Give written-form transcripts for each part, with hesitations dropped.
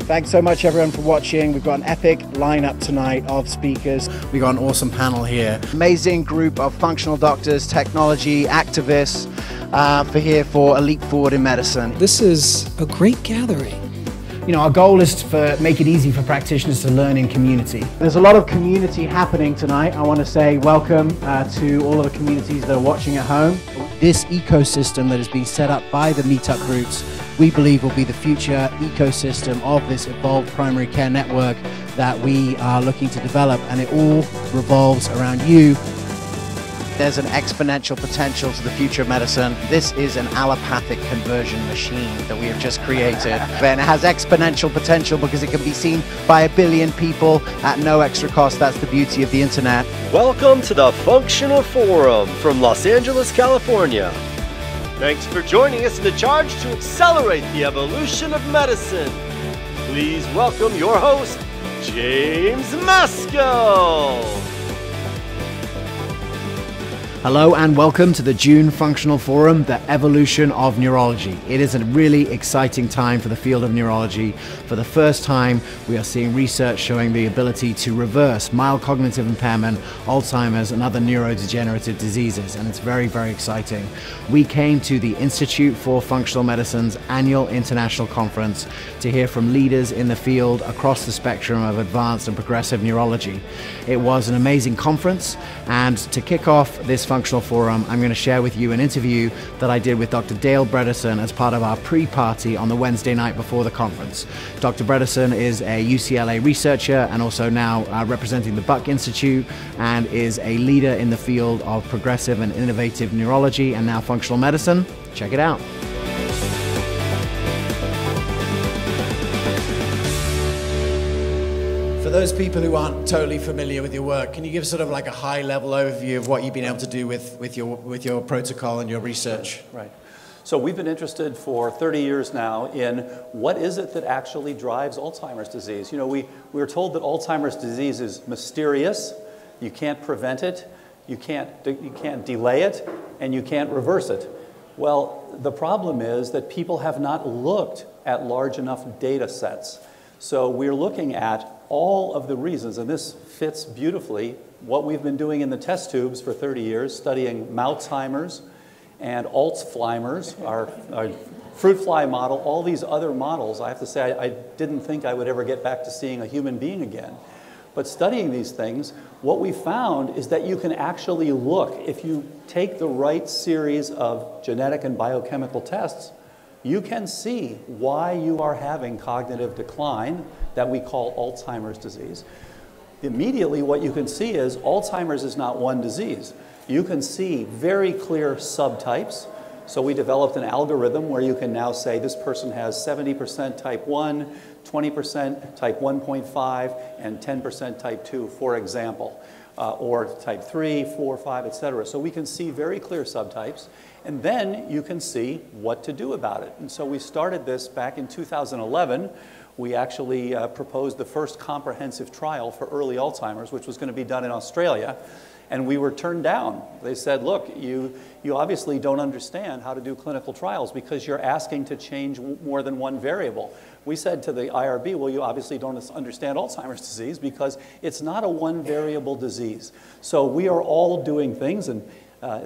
Thanks so much everyone for watching. We've got an epic lineup tonight of speakers. We've got an awesome panel here. Amazing group of functional doctors, technology, activists for a leap forward in medicine. This is a great gathering. You know, our goal is to make it easy for practitioners to learn in community. There's a lot of community happening tonight. I want to say welcome to all of the communities that are watching at home. This ecosystem that has been set up by the meetup groups, we believe will be the future ecosystem of this evolved primary care network that we are looking to develop, and it all revolves around you. There's an exponential potential to the future of medicine. This is an allopathic conversion machine that we have just created. And it has exponential potential because it can be seen by 1 billion people at no extra cost. That's the beauty of the internet. Welcome to the Functional Forum from Los Angeles, California. Thanks for joining us in the charge to accelerate the evolution of medicine. Please welcome your host, James Maskell. Hello and welcome to the June Functional Forum, the Evolution of Neurology. It is a really exciting time for the field of neurology. For the first time, we are seeing research showing the ability to reverse mild cognitive impairment, Alzheimer's, and other neurodegenerative diseases, and it's very, very exciting. We came to the Institute for Functional Medicine's annual international conference to hear from leaders in the field across the spectrum of advanced and progressive neurology. It was an amazing conference, and to kick off this Functional Forum, I'm going to share with you an interview that I did with Dr. Dale Bredesen as part of our pre-party on the Wednesday night before the conference. Dr. Bredesen is a UCLA researcher and also now representing the Buck Institute, and is a leader in the field of progressive and innovative neurology and now functional medicine. Check it out. For those people who aren't totally familiar with your work, can you give sort of like a high-level overview of what you've been able to do with your protocol and your research? Right. So we've been interested for 30 years now in what is it that actually drives Alzheimer's disease. You know, we were told that Alzheimer's disease is mysterious, you can't prevent it, you can't delay it, and you can't reverse it. Well, the problem is that people have not looked at large enough data sets. So we're looking at all of the reasons, and this fits beautifully what we've been doing in the test tubes for 30 years, studying Alzheimer's and Alzheimers, our fruit fly model, all these other models. I have to say, I didn't think I would ever get back to seeing a human being again. But studying these things, what we found is that you can actually look, if you take the right series of genetic and biochemical tests, you can see why you are having cognitive decline that we call Alzheimer's disease. Immediately what you can see is Alzheimer's is not one disease. You can see very clear subtypes. So we developed an algorithm where you can now say this person has 70% type 1, 20% type 1.5, and 10% type 2, for example, or type 3, 4, 5, etc. So we can see very clear subtypes. And then you can see what to do about it. And so we started this back in 2011. We actually proposed the first comprehensive trial for early Alzheimer's, which was going to be done in Australia. And we were turned down. They said, look, you obviously don't understand how to do clinical trials because you're asking to change more than one variable. We said to the IRB, well, you obviously don't understand Alzheimer's disease because it's not a one variable disease. So we are all doing things, and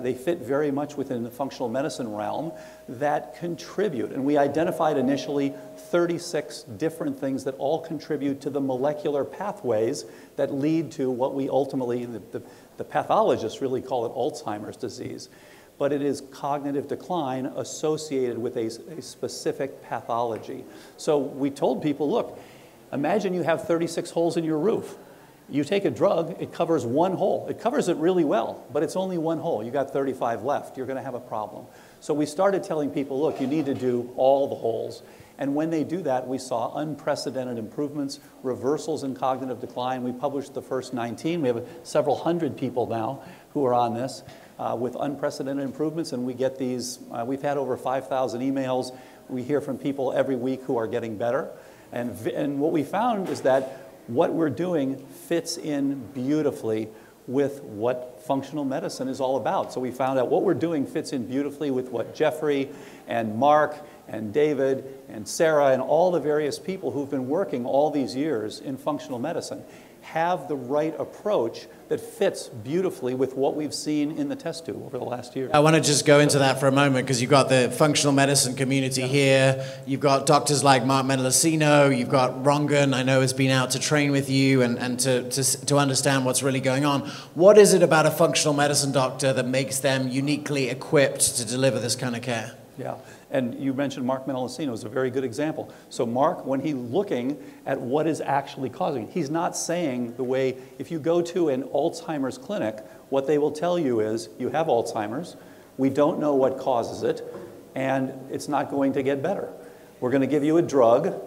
they fit very much within the functional medicine realm that contribute. And we identified initially 36 different things that all contribute to the molecular pathways that lead to what we ultimately, the pathologists really call it Alzheimer's disease. But it is cognitive decline associated with a specific pathology. So we told people, look, imagine you have 36 holes in your roof. You take a drug, it covers one hole. It covers it really well, but it's only one hole. You got 35 left. You're going to have a problem. So we started telling people, look, you need to do all the holes. And when they do that, we saw unprecedented improvements, reversals in cognitive decline. We published the first 19. We have several hundred people now who are on this with unprecedented improvements, and we get these. We've had over 5,000 emails. We hear from people every week who are getting better. And what we found is that what we're doing fits in beautifully with what functional medicine is all about. So we found out what we're doing fits in beautifully with what Jeffrey and Mark and David and Sarah and all the various people who've been working all these years in functional medicine have the right approach that fits beautifully with what we've seen in the test tube over the last year. I want to just go into that for a moment, because you've got the functional medicine community here. You've got doctors like Markman Ellis II. You've got Rongan, I know, has been out to train with you and to understand what's really going on. What is it about a functional medicine doctor that makes them uniquely equipped to deliver this kind of care? Yeah, and you mentioned Markman Ellis II is a very good example. So Mark, when he's looking at what is actually causing it, he's not saying the way, if you go to an Alzheimer's clinic, what they will tell you is, you have Alzheimer's, we don't know what causes it, and it's not going to get better. We're going to give you a drug,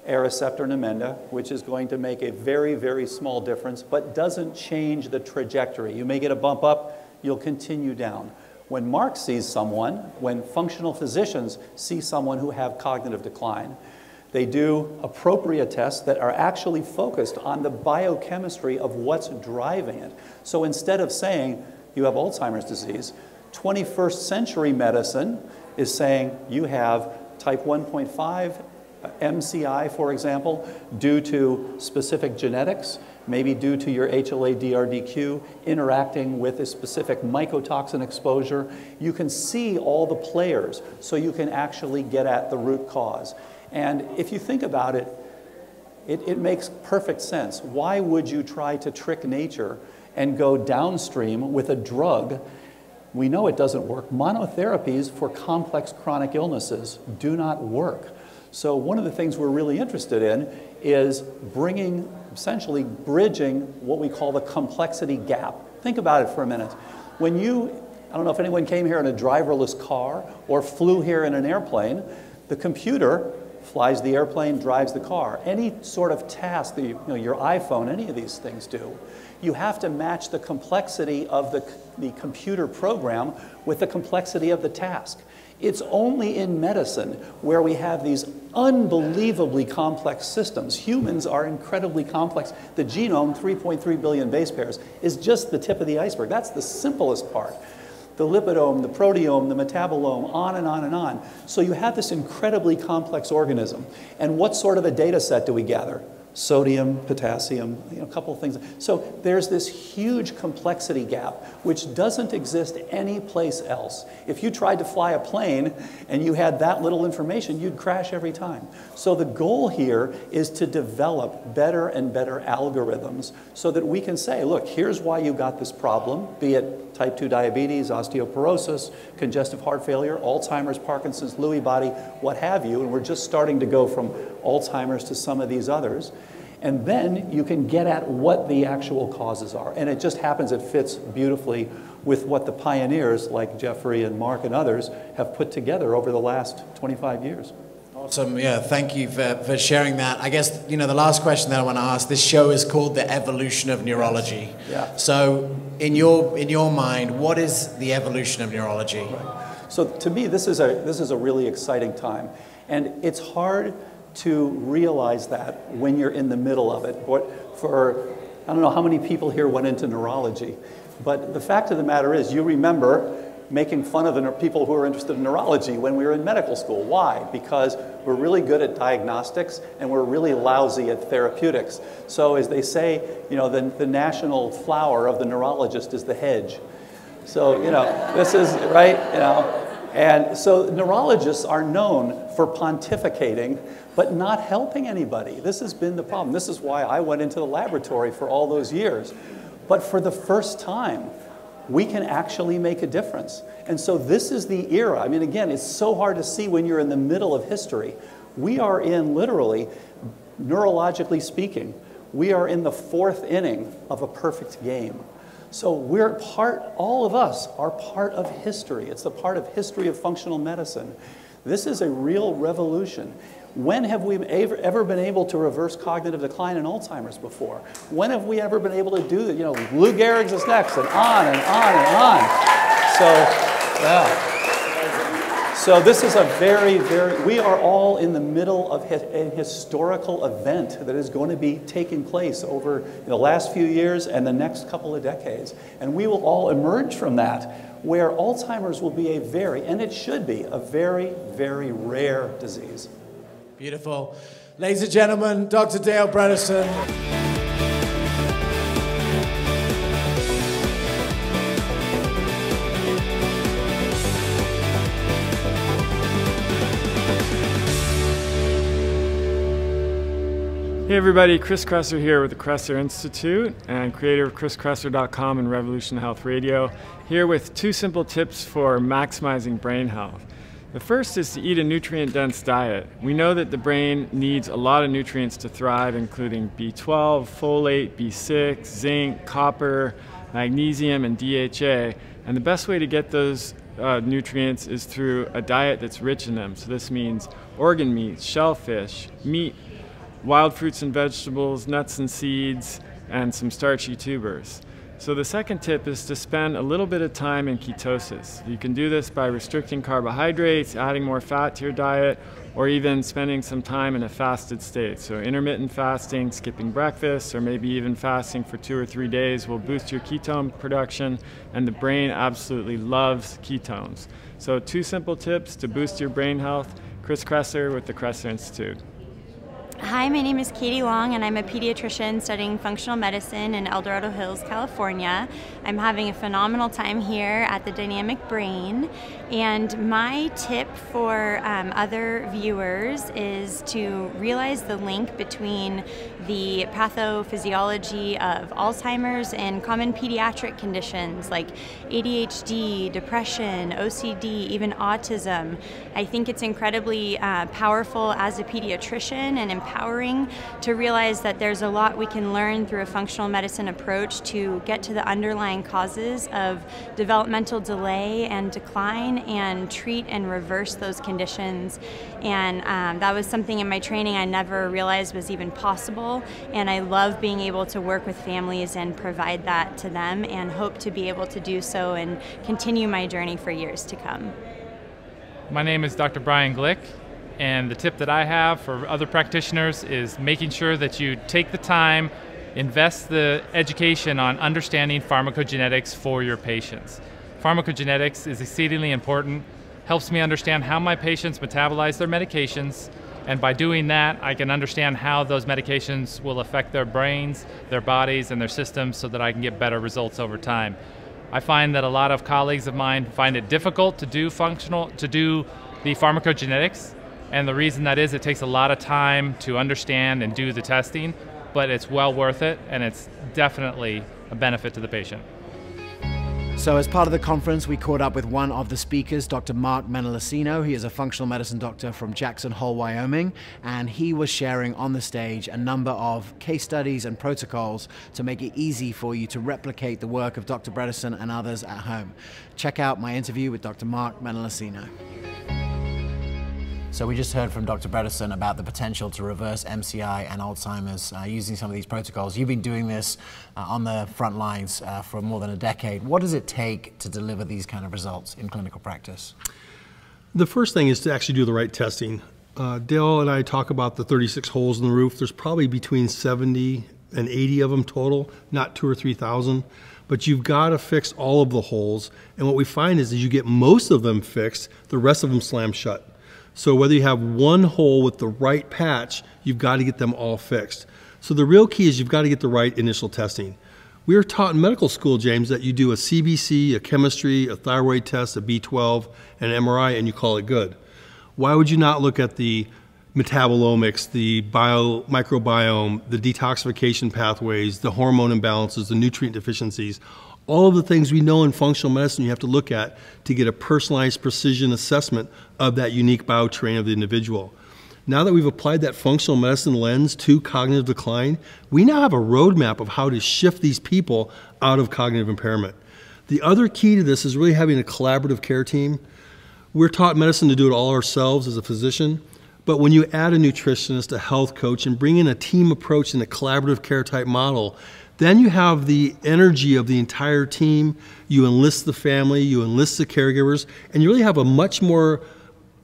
Aricept or Namenda, which is going to make a very, very small difference, but doesn't change the trajectory. You may get a bump up, you'll continue down. When Mark sees someone, when functional physicians see someone who have cognitive decline, they do appropriate tests that are actually focused on the biochemistry of what's driving it. So instead of saying you have Alzheimer's disease, 21st century medicine is saying you have type 1.5 MCI, for example, due to specific genetics, maybe due to your HLA-DRDQ interacting with a specific mycotoxin exposure. You can see all the players, so you can actually get at the root cause. And if you think about it, it makes perfect sense. Why would you try to trick nature and go downstream with a drug? We know it doesn't work. Monotherapies for complex chronic illnesses do not work. So one of the things we're really interested in is bringing, essentially bridging what we call the complexity gap. Think about it for a minute. When you, I don't know if anyone came here in a driverless car or flew here in an airplane, the computer flies the airplane, drives the car. Any sort of task, your iPhone, any of these things do, you have to match the complexity of the computer program with the complexity of the task. It's only in medicine where we have these unbelievably complex systems. Humans are incredibly complex. The genome, 3.3 billion base pairs, is just the tip of the iceberg. That's the simplest part. The lipidome, the proteome, the metabolome, on and on and on. So you have this incredibly complex organism. And what sort of a data set do we gather? Sodium, potassium, a couple of things. So there's this huge complexity gap which doesn't exist anyplace else. If you tried to fly a plane and you had that little information, you'd crash every time. So the goal here is to develop better and better algorithms so that we can say, look, here's why you got this problem, be it type 2 diabetes, osteoporosis, congestive heart failure, Alzheimer's, Parkinson's, Lewy body, what have you, and we're just starting to go from Alzheimer's to some of these others. And then you can get at what the actual causes are. And it just happens, it fits beautifully with what the pioneers like Jeffrey and Mark and others have put together over the last 25 years. Awesome, yeah, thank you for sharing that. I guess, the last question that I want to ask, this show is called The Evolution of Neurology. Yeah. So in your mind, what is the evolution of neurology? Right. So to me, this is a really exciting time. And it's hard to realize that when you're in the middle of it. But I don't know how many people here went into neurology, but the fact of the matter is, you remember making fun of the people who are interested in neurology when we were in medical school. Why? Because we're really good at diagnostics and we're really lousy at therapeutics. So as they say, the national flower of the neurologist is the hedge. So, this is, right, And so neurologists are known for pontificating, but not helping anybody. This has been the problem. This is why I went into the laboratory for all those years. But for the first time, we can actually make a difference. And so this is the era. I mean, again, it's so hard to see when you're in the middle of history. We are in, literally, neurologically speaking, we are in the fourth inning of a perfect game. So all of us are part of history. It's the part of history of functional medicine. This is a real revolution. When have we ever been able to reverse cognitive decline in Alzheimer's before? When have we ever been able to do that? Lou Gehrig's is next, and on and on and on. So, yeah. So this is a we are all in the middle of a historical event that is going to be taking place over the last few years and the next couple of decades. And we will all emerge from that, where Alzheimer's will be and it should be, a very, very rare disease. Beautiful. Ladies and gentlemen, Dr. Dale Bredesen. Hey everybody, Chris Kresser here with the Kresser Institute and creator of chriskresser.com and Revolution Health Radio, here with 2 simple tips for maximizing brain health. The first is to eat a nutrient-dense diet. We know that the brain needs a lot of nutrients to thrive, including B12, folate, B6, zinc, copper, magnesium, and DHA. And the best way to get those nutrients is through a diet that's rich in them. So this means organ meats, shellfish, meat, wild fruits and vegetables, nuts and seeds, and some starchy tubers. So the second tip is to spend a little bit of time in ketosis. You can do this by restricting carbohydrates, adding more fat to your diet, or even spending some time in a fasted state. So intermittent fasting, skipping breakfast, or maybe even fasting for 2 or 3 days will boost your ketone production, and the brain absolutely loves ketones. So 2 simple tips to boost your brain health. Chris Kresser with the Kresser Institute. Hi, my name is Katie Wong, and I'm a pediatrician studying functional medicine in El Dorado Hills, California. I'm having a phenomenal time here at the Dynamic Brain, and my tip for other viewers is to realize the link between the pathophysiology of Alzheimer's and common pediatric conditions like ADHD, depression, OCD, even autism. I think it's incredibly powerful as a pediatrician and empowering to realize that there's a lot we can learn through a functional medicine approach to get to the underlying causes of developmental delay and decline and treat and reverse those conditions. And that was something in my training I never realized was even possible, and I love being able to work with families and provide that to them, and hope to be able to do so and continue my journey for years to come. My name is Dr. Brian Glick, and the tip that I have for other practitioners is making sure that you take the time, invest the education on understanding pharmacogenetics for your patients. Pharmacogenetics is exceedingly important, helps me understand how my patients metabolize their medications, and by doing that, I can understand how those medications will affect their brains, their bodies, and their systems so that I can get better results over time. I find that a lot of colleagues of mine find it difficult to do the pharmacogenetics, and the reason that is it takes a lot of time to understand and do the testing, but it's well worth it, and it's definitely a benefit to the patient. So as part of the conference, we caught up with one of the speakers, Dr. Markman Ellis II. He is a functional medicine doctor from Jackson Hole, Wyoming, and he was sharing on the stage a number of case studies and protocols to make it easy for you to replicate the work of Dr. Bredesen and others at home. Check out my interview with Dr. Markman Ellis II. So we just heard from Dr. Bredesen about the potential to reverse MCI and Alzheimer's using some of these protocols. You've been doing this on the front lines for more than a decade. What does it take to deliver these kind of results in clinical practice? The first thing is to actually do the right testing. Dale and I talk about the 36 holes in the roof. There's probably between 70 and 80 of them total, not 2,000 or 3,000. But you've got to fix all of the holes. And what we find is you get most of them fixed, the rest of them slam shut. So whether you have one hole with the right patch, you've got to get them all fixed. So the real key is you've got to get the right initial testing. We are taught in medical school, James, that you do a CBC, a chemistry, a thyroid test, a B12, and an MRI, and you call it good. Why would you not look at the metabolomics, the microbiome, the detoxification pathways, the hormone imbalances, the nutrient deficiencies, all of the things we know in functional medicine you have to look at to get a personalized precision assessment of that unique bioterrain of the individual. Now that we've applied that functional medicine lens to cognitive decline, we now have a roadmap of how to shift these people out of cognitive impairment. The other key to this is really having a collaborative care team. We're taught medicine to do it all ourselves as a physician, but when you add a nutritionist, a health coach, and bring in a team approach and a collaborative care type model, then you have the energy of the entire team, you enlist the family, you enlist the caregivers, and you really have a much more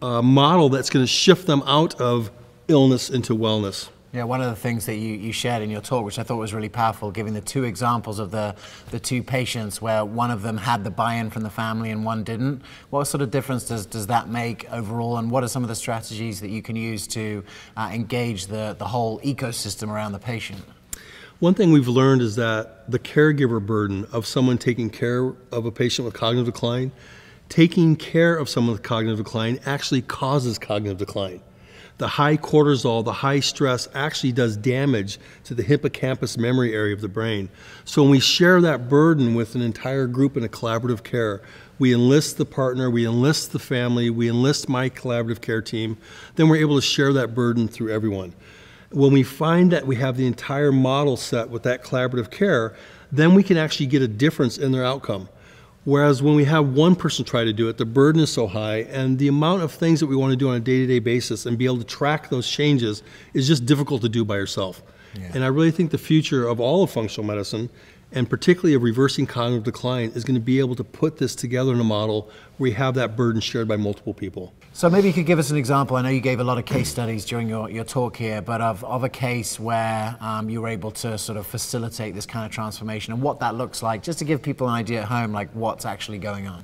model that's going to shift them out of illness into wellness. Yeah, one of the things that you shared in your talk, which I thought was really powerful, giving the two examples of the two patients where one of them had the buy-in from the family and one didn't. What sort of difference does that make overall, and what are some of the strategies that you can use to engage the whole ecosystem around the patient? One thing we've learned is that the caregiver burden of someone taking care of a patient with cognitive decline, taking care of someone with cognitive decline actually causes cognitive decline. The high cortisol, the high stress actually does damage to the hippocampus memory area of the brain. So when we share that burden with an entire group in a collaborative care, we enlist the partner, we enlist the family, we enlist my collaborative care team, then we're able to share that burden through everyone. When we find that we have the entire model set with that collaborative care, then we can actually get a difference in their outcome. Whereas when we have one person try to do it, the burden is so high, and the amount of things that we want to do on a day-to-day basis and be able to track those changes is just difficult to do by yourself. Yeah. And I really think the future of all of functional medicine, and particularly of reversing cognitive decline, is going to be able to put this together in a model where we have that burden shared by multiple people. So maybe you could give us an example. I know you gave a lot of case studies during your talk here, but of a case where you were able to sort of facilitate this kind of transformation and what that looks like, just to give people an idea at home, like what's actually going on.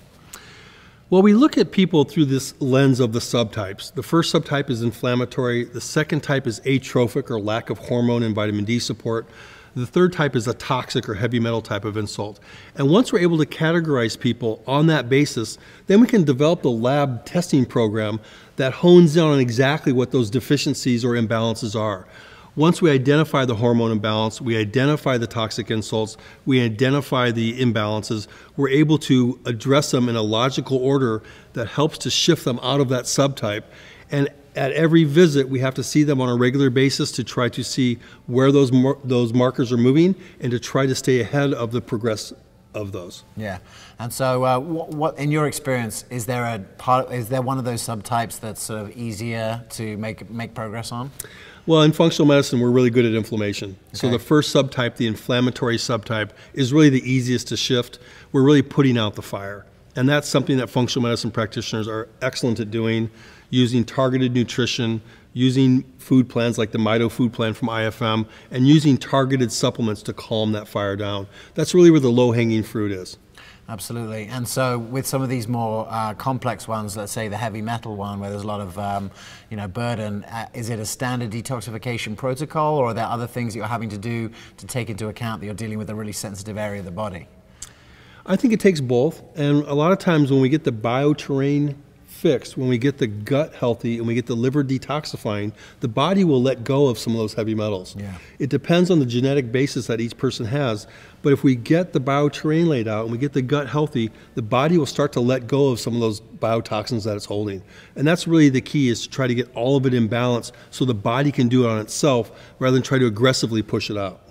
Well, we look at people through this lens of the subtypes. The first subtype is inflammatory. The second type is atrophic, or lack of hormone and vitamin D support. The third type is a toxic or heavy metal type of insult. And once we're able to categorize people on that basis, then we can develop the lab testing program that hones in on exactly what those deficiencies or imbalances are. Once we identify the hormone imbalance, we identify the toxic insults, we identify the imbalances, we're able to address them in a logical order that helps to shift them out of that subtype. And at every visit, we have to see them on a regular basis to try to see where those markers are moving and to try to stay ahead of the progress of those. Yeah, and so what in your experience, is there one of those subtypes that's sort of easier to make progress on? Well, in functional medicine, we're really good at inflammation. Okay. So the first subtype, the inflammatory subtype, is really the easiest to shift. We're really putting out the fire. And that's something that functional medicine practitioners are excellent at doing, using targeted nutrition, using food plans like the Mito food plan from IFM, and using targeted supplements to calm that fire down. That's really where the low-hanging fruit is. Absolutely. And so with some of these more complex ones, let's say the heavy metal one, where there's a lot of burden, is it a standard detoxification protocol, or are there other things that you're having to do to take into account that you're dealing with a really sensitive area of the body? I think it takes both. And a lot of times when we get the bioterrain fixed, when we get the gut healthy and we get the liver detoxifying, the body will let go of some of those heavy metals. Yeah. It depends on the genetic basis that each person has, but if we get the bioterrain laid out and we get the gut healthy, the body will start to let go of some of those biotoxins that it's holding. And that's really the key, is to try to get all of it in balance so the body can do it on itself rather than try to aggressively push it out.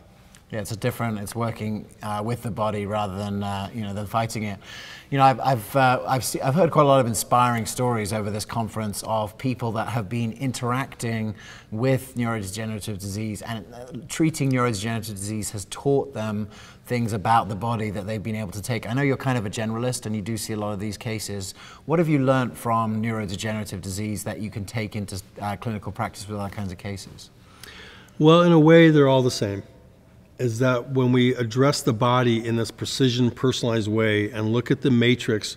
Yeah, it's working with the body rather than than fighting it. You know, I've heard quite a lot of inspiring stories over this conference of people that have been interacting with neurodegenerative disease, and treating neurodegenerative disease has taught them things about the body that they've been able to take. I know you're kind of a generalist and you do see a lot of these cases. What have you learned from neurodegenerative disease that you can take into clinical practice with other kinds of cases? Well, in a way, they're all the same. Is that when we address the body in this precision, personalized way and look at the matrix,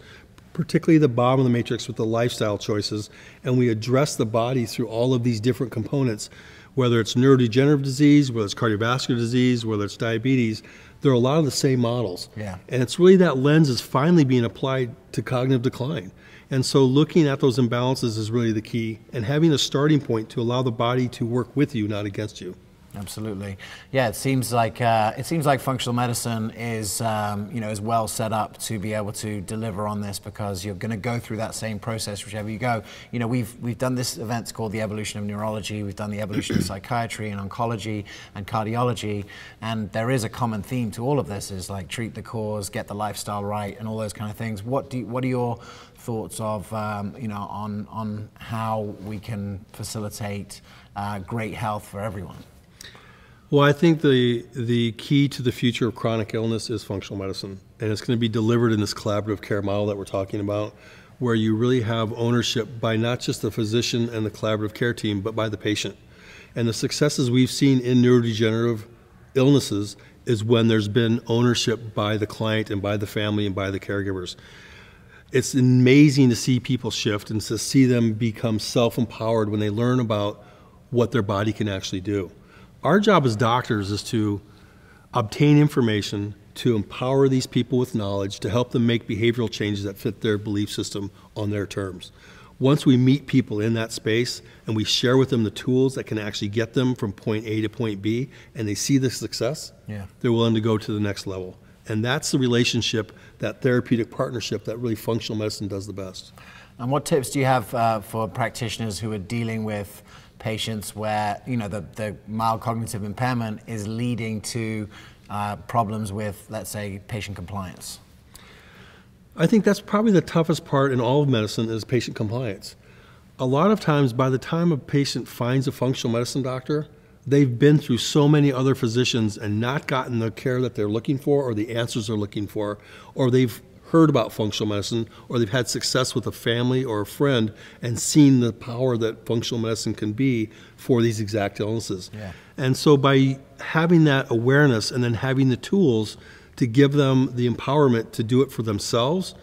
particularly the bottom of the matrix with the lifestyle choices, and we address the body through all of these different components, whether it's neurodegenerative disease, whether it's cardiovascular disease, whether it's diabetes, there are a lot of the same models. Yeah. And it's really that lens is finally being applied to cognitive decline. And so looking at those imbalances is really the key, and having a starting point to allow the body to work with you, not against you. Absolutely. Yeah, it seems like functional medicine is is well set up to be able to deliver on this, because you're going to go through that same process whichever you go. You know, we've done this event called the Evolution of Neurology. We've done the Evolution of Psychiatry and Oncology and Cardiology, and there is a common theme to all of this: is like treat the cause, get the lifestyle right, and all those kind of things. What are your thoughts of on how we can facilitate great health for everyone? Well, I think the key to the future of chronic illness is functional medicine, and it's going to be delivered in this collaborative care model that we're talking about, where you really have ownership by not just the physician and the collaborative care team, but by the patient. And the successes we've seen in neurodegenerative illnesses is when there's been ownership by the client and by the family and by the caregivers. It's amazing to see people shift and to see them become self-empowered when they learn about what their body can actually do. Our job as doctors is to obtain information, to empower these people with knowledge, to help them make behavioral changes that fit their belief system on their terms. Once we meet people in that space and we share with them the tools that can actually get them from point A to point B, and they see the success, they're willing to go to the next level. And that's the relationship, that therapeutic partnership that really functional medicine does the best. And what tips do you have for practitioners who are dealing with patients where, you know, the mild cognitive impairment is leading to problems with, let's say, patient compliance? I think that's probably the toughest part in all of medicine is patient compliance. A lot of times, by the time a patient finds a functional medicine doctor, they've been through so many other physicians and not gotten the care that they're looking for or the answers they're looking for, or they've heard about functional medicine, or they've had success with a family or a friend and seen the power that functional medicine can be for these exact illnesses. And so by having that awareness and then having the tools to give them the empowerment to do it for themselves,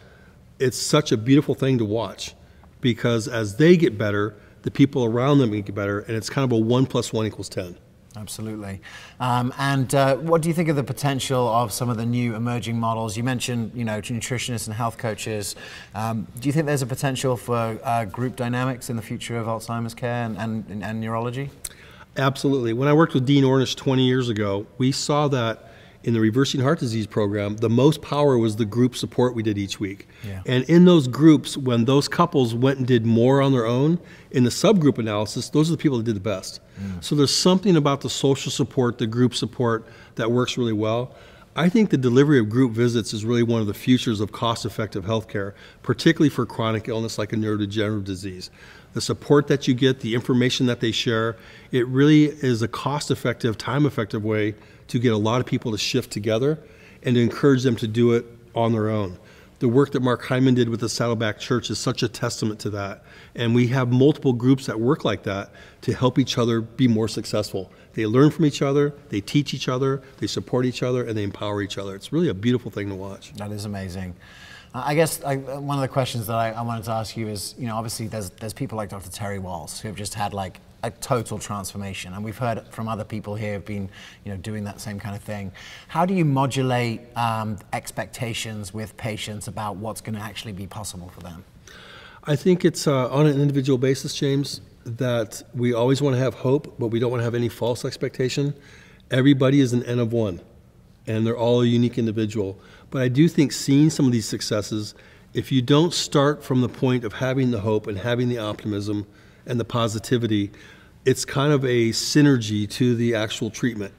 it's such a beautiful thing to watch, because as they get better, the people around them get better, and it's kind of a 1 + 1 = 10. Absolutely. And what do you think of the potential of some of the new emerging models? You mentioned, you know, nutritionists and health coaches. Do you think there's a potential for group dynamics in the future of Alzheimer's care and neurology? Absolutely. When I worked with Dean Ornish 20 years ago, we saw that in the Reversing Heart Disease program, the most power was the group support we did each week. And in those groups, when those couples went and did more on their own, in the subgroup analysis, those are the people that did the best. So there's something about the social support, the group support, that works really well. I think the delivery of group visits is really one of the futures of cost-effective healthcare, particularly for chronic illness like a neurodegenerative disease. The support that you get, the information that they share, it really is a cost-effective, time-effective way to get a lot of people to shift together and to encourage them to do it on their own. The work that Mark Hyman did with the Saddleback Church is such a testament to that. And we have multiple groups that work like that to help each other be more successful. They learn from each other, they teach each other, they support each other, and they empower each other. It's really a beautiful thing to watch. That is amazing. I guess one of the questions that I wanted to ask you is, you know, obviously there's people like Dr. Terry Walls who have just had like a total transformation, and we've heard from other people here who've been, you know, doing that same kind of thing. How do you modulate expectations with patients about what's going to actually be possible for them? I think it's on an individual basis, James, that we always want to have hope, but we don't want to have any false expectation. Everybody is an N of one, and they're all a unique individual. But I do think seeing some of these successes, if you don't start from the point of having the hope and having the optimism and the positivity, it's kind of a synergy to the actual treatment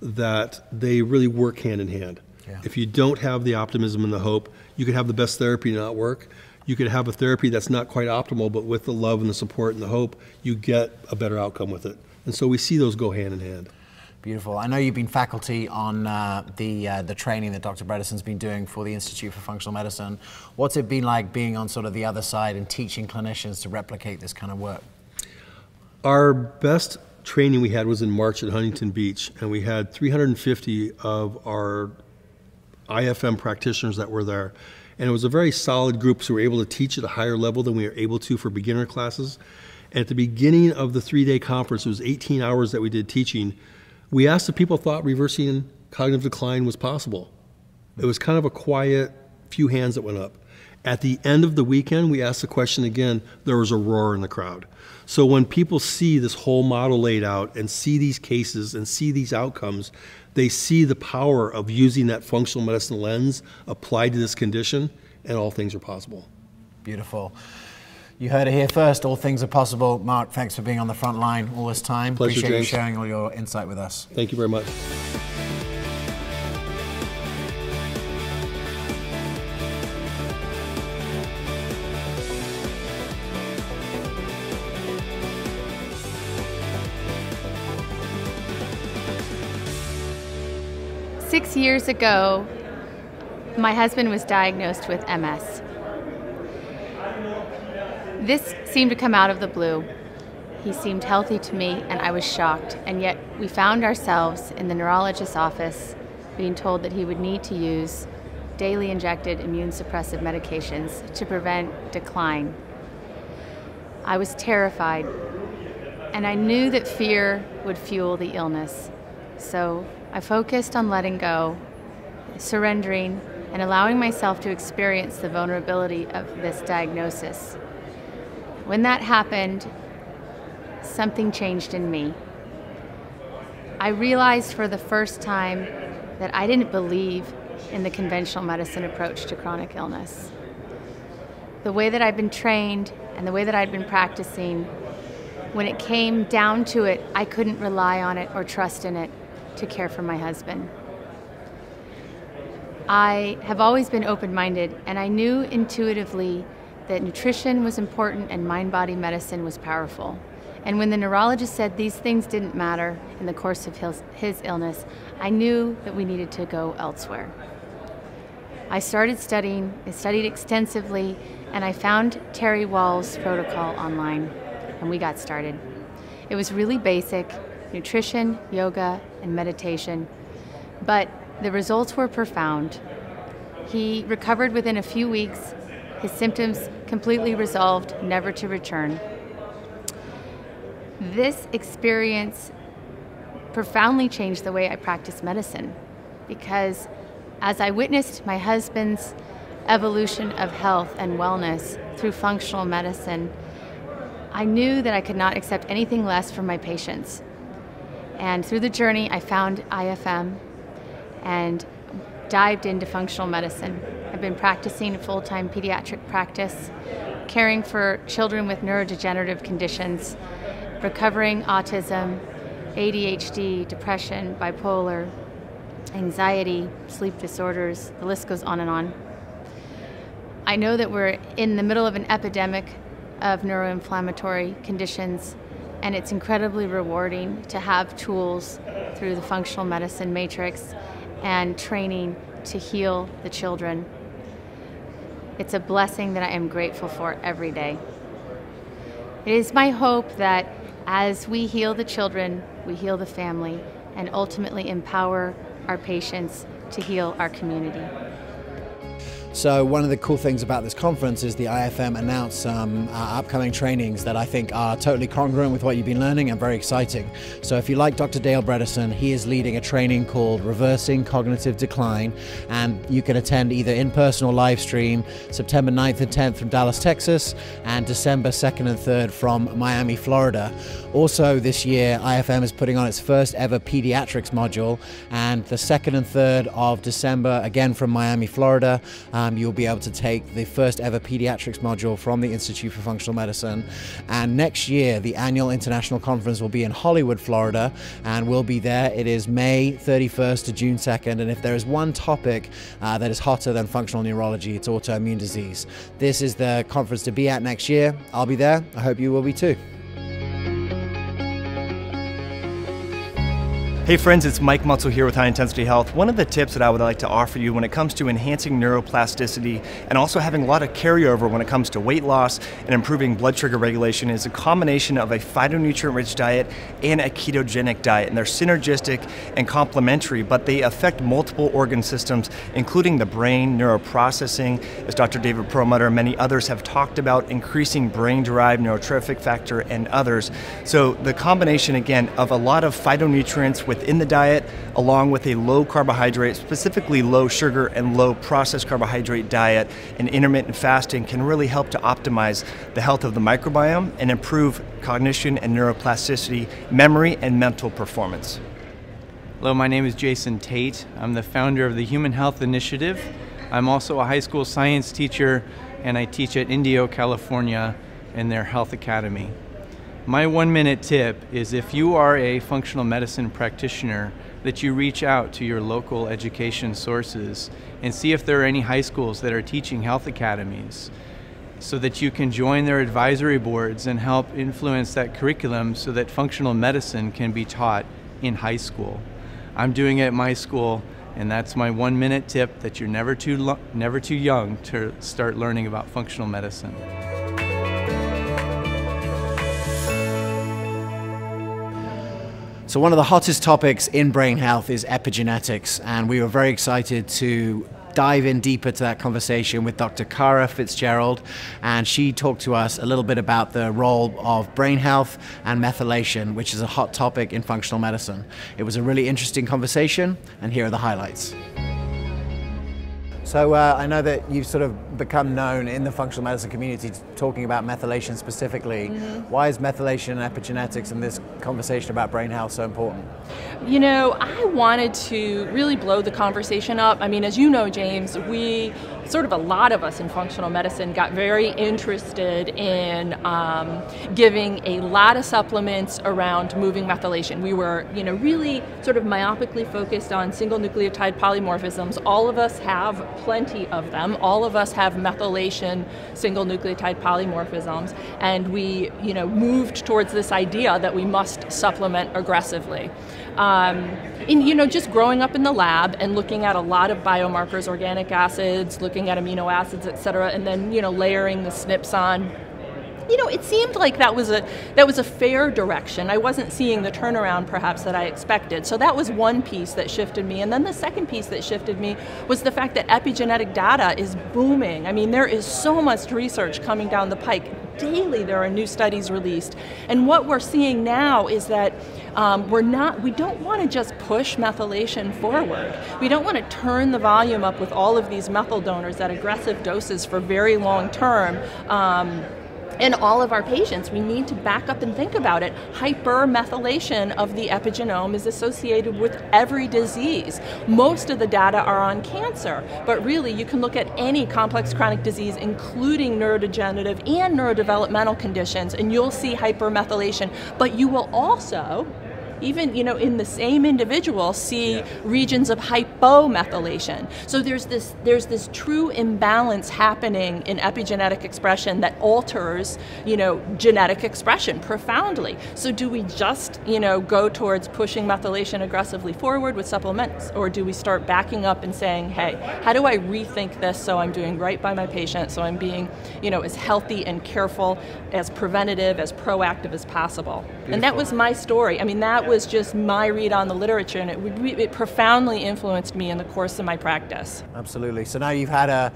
that they really work hand in hand. If you don't have the optimism and the hope, you could have the best therapy not work. You could have a therapy that's not quite optimal, but with the love and the support and the hope, you get a better outcome with it. And so we see those go hand in hand. Beautiful. I know you've been faculty on the training that Dr. Bredesen's been doing for the Institute for Functional Medicine. What's it been like being on sort of the other side and teaching clinicians to replicate this kind of work? Our best training we had was in March at Huntington Beach, and we had 350 of our IFM practitioners that were there. And it was a very solid group, so we were able to teach at a higher level than we were able to for beginner classes. And at the beginning of the 3-day conference, it was 18 hours that we did teaching. We asked if people thought reversing cognitive decline was possible. It was kind of a quiet few hands that went up. At the end of the weekend, we asked the question again. There was a roar in the crowd. So when people see this whole model laid out and see these cases and see these outcomes, they see the power of using that functional medicine lens applied to this condition, and all things are possible. Beautiful. You heard it here first. All things are possible. Mark, thanks for being on the front line all this time. Pleasure, Appreciate James. you sharing all your insight with us. Thank you very much. Six years ago, my husband was diagnosed with MS. This seemed to come out of the blue. He seemed healthy to me, and I was shocked. And yet we found ourselves in the neurologist's office being told that he would need to use daily injected immune suppressive medications to prevent decline. I was terrified, and I knew that fear would fuel the illness. So I focused on letting go, surrendering, and allowing myself to experience the vulnerability of this diagnosis. When that happened, something changed in me. I realized for the first time that I didn't believe in the conventional medicine approach to chronic illness. The way that I'd been trained and the way that I'd been practicing, when it came down to it, I couldn't rely on it or trust in it to care for my husband. I have always been open-minded, and I knew intuitively that nutrition was important and mind-body medicine was powerful. And when the neurologist said these things didn't matter in the course of his illness, I knew that we needed to go elsewhere. I started studying, I studied extensively, and I found Terry Wall's protocol online, and we got started. It was really basic: nutrition, yoga, and meditation, but the results were profound. He recovered within a few weeks. His symptoms completely resolved, never to return. This experience profoundly changed the way I practice medicine, because as I witnessed my husband's evolution of health and wellness through functional medicine, I knew that I could not accept anything less from my patients. And through the journey, I found IFM and dived into functional medicine. I've been practicing a full-time pediatric practice, caring for children with neurodegenerative conditions, recovering autism, ADHD, depression, bipolar, anxiety, sleep disorders, the list goes on and on. I know that we're in the middle of an epidemic of neuroinflammatory conditions, and it's incredibly rewarding to have tools through the functional medicine matrix and training to heal the children. It's a blessing that I am grateful for every day. It is my hope that as we heal the children, we heal the family, and ultimately empower our patients to heal our community. So one of the cool things about this conference is the IFM announced some upcoming trainings that I think are totally congruent with what you've been learning and very exciting. So if you like Dr. Dale Bredesen, he is leading a training called Reversing Cognitive Decline, and you can attend either in person or live stream September 9th and 10th from Dallas, Texas, and December 2nd and 3rd from Miami, Florida. Also this year, IFM is putting on its first ever pediatrics module, and the 2nd and 3rd of December, again from Miami, Florida, you'll be able to take the first ever pediatrics module from the Institute for Functional Medicine. And next year, the annual international conference will be in Hollywood, Florida, and we'll be there. It is May 31st to June 2nd, and if there is one topic that is hotter than functional neurology, it's autoimmune disease. This is the conference to be at next year. I'll be there. I hope you will be too. Hey friends, it's Mike Mutzel here with High Intensity Health. One of the tips that I would like to offer you when it comes to enhancing neuroplasticity and also having a lot of carryover when it comes to weight loss and improving blood sugar regulation is a combination of a phytonutrient-rich diet and a ketogenic diet. And they're synergistic and complementary, but they affect multiple organ systems, including the brain, neuroprocessing, as Dr. David Perlmutter and many others have talked about, increasing brain-derived neurotrophic factor and others. So the combination, again, of a lot of phytonutrients within the diet, along with a low carbohydrate, specifically low sugar and low processed carbohydrate diet, and intermittent fasting can really help to optimize the health of the microbiome and improve cognition and neuroplasticity, memory, and mental performance. Hello, my name is Jason Tate. I'm the founder of the Human Health Initiative. I'm also a high school science teacher, and I teach at Indio, California in their health academy. My 1-minute tip is if you are a functional medicine practitioner, that you reach out to your local education sources and see if there are any high schools that are teaching health academies, so that you can join their advisory boards and help influence that curriculum so that functional medicine can be taught in high school. I'm doing it at my school, and that's my 1-minute tip, that you're never too young to start learning about functional medicine. So one of the hottest topics in brain health is epigenetics, and we were very excited to dive in deeper to that conversation with Dr. Cara Fitzgerald, and she talked to us a little bit about the role of brain health and methylation, which is a hot topic in functional medicine. It was a really interesting conversation, and here are the highlights. So I know that you've sort of become known in the functional medicine community talking about methylation specifically. Why is methylation and epigenetics and this conversation about brain health so important? You know, I wanted to really blow the conversation up. I mean, as you know, James, we sort of a lot of us in functional medicine got very interested in giving a lot of supplements around moving methylation. We were, you know, really sort of myopically focused on single nucleotide polymorphisms. All of us have plenty of them. All of us have methylation single nucleotide polymorphisms, and we, you know, moved towards this idea that we must supplement aggressively. You know, just growing up in the lab and looking at a lot of biomarkers, organic acids, looking at amino acids, et cetera, and then, you know, layering the SNPs on. You know, it seemed like that was a fair direction. I wasn't seeing the turnaround perhaps that I expected. So that was one piece that shifted me. And then the second piece that shifted me was the fact that epigenetic data is booming. I mean, there is so much research coming down the pike. Daily there are new studies released. And what we're seeing now is that we don't want to just push methylation forward. We don't want to turn the volume up with all of these methyl donors at aggressive doses for very long term. In all of our patients, we need to back up and think about it. Hypermethylation of the epigenome is associated with every disease. Most of the data are on cancer, but really you can look at any complex chronic disease, including neurodegenerative and neurodevelopmental conditions, and you'll see hypermethylation. But you will also, even, you know, in the same individual, see regions of hypomethylation. So there's this true imbalance happening in epigenetic expression that alters, you know, genetic expression profoundly. So do we just, you know, go towards pushing methylation aggressively forward with supplements, or do we start backing up and saying, hey, how do I rethink this so I'm doing right by my patient, so I'm being, you know, as healthy and careful, as preventative, as proactive as possible? Beautiful. And that was my story. I mean, that was just my read on the literature, and it profoundly influenced me in the course of my practice. Absolutely. So now you've had a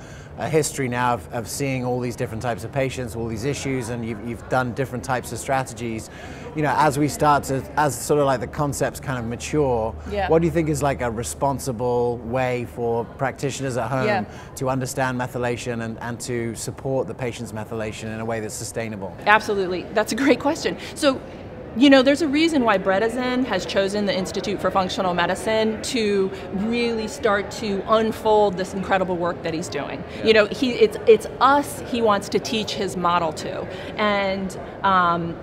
history now of seeing all these different types of patients, all these issues, and you've done different types of strategies. You know, as we start to, as sort of like the concepts kind of mature, what do you think is like a responsible way for practitioners at home to understand methylation and to support the patient's methylation in a way that's sustainable? Absolutely. That's a great question. So, you know, there's a reason why Bredesen has chosen the Institute for Functional Medicine to really start to unfold this incredible work that he's doing. You know, it's us he wants to teach his model to. And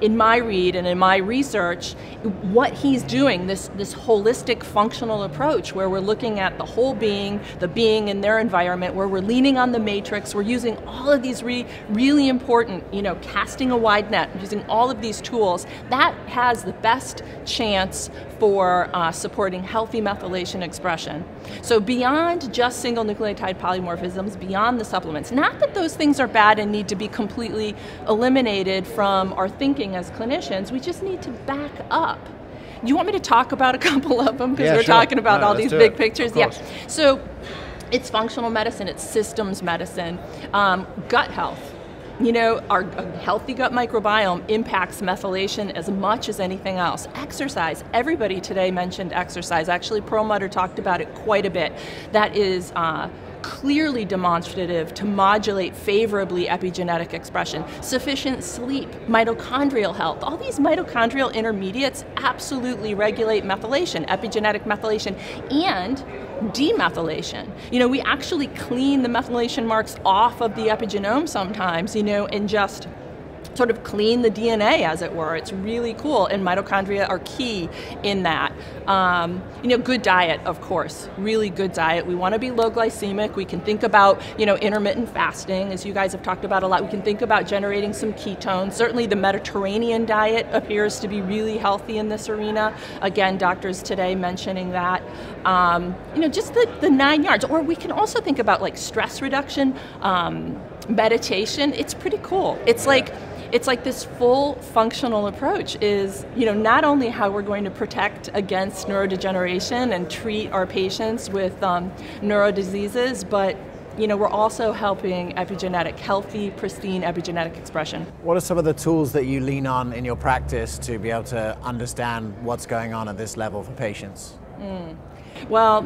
in my read and in my research, what he's doing, this holistic functional approach where we're looking at the whole being, the being in their environment, where we're leaning on the matrix, we're using all of these really important, you know, casting a wide net, using all of these tools, that has the best chance for supporting healthy methylation expression. So beyond just single nucleotide polymorphisms, beyond the supplements, not that those things are bad and need to be completely eliminated from our thinking as clinicians, we just need to back up. Do you want me to talk about a couple of them? Because we're talking about all these big pictures. Yeah. So it's functional medicine, it's systems medicine, gut health. You know, our healthy gut microbiome impacts methylation as much as anything else. Exercise, everybody today mentioned exercise. Actually, Perlmutter talked about it quite a bit. That is clearly demonstrative to modulate favorably epigenetic expression. Sufficient sleep, mitochondrial health, all these mitochondrial intermediates absolutely regulate methylation, epigenetic methylation, and demethylation. You know, we actually clean the methylation marks off of the epigenome sometimes, you know, and just sort of clean the DNA, as it were. It's really cool, and mitochondria are key in that. You know, good diet, of course, really good diet. We want to be low glycemic. We can think about, you know, intermittent fasting, as you guys have talked about a lot. We can think about generating some ketones. Certainly the Mediterranean diet appears to be really healthy in this arena. Again, doctors today mentioning that. You know, just the 9 yards. Or we can also think about like stress reduction, meditation. It's pretty cool. It's like, it's like this full functional approach is, not only how we're going to protect against neurodegeneration and treat our patients with neurodiseases, but we're also helping healthy, pristine epigenetic expression. What are some of the tools that you lean on in your practice to be able to understand what's going on at this level for patients? Well,